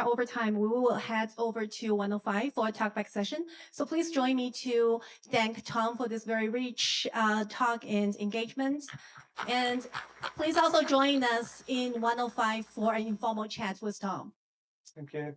over time. We will head over to 105 for a talkback session. So please join me to thank Tom for this very rich talk and engagement. And please also join us in 105 for an informal chat with Tom. Thank you.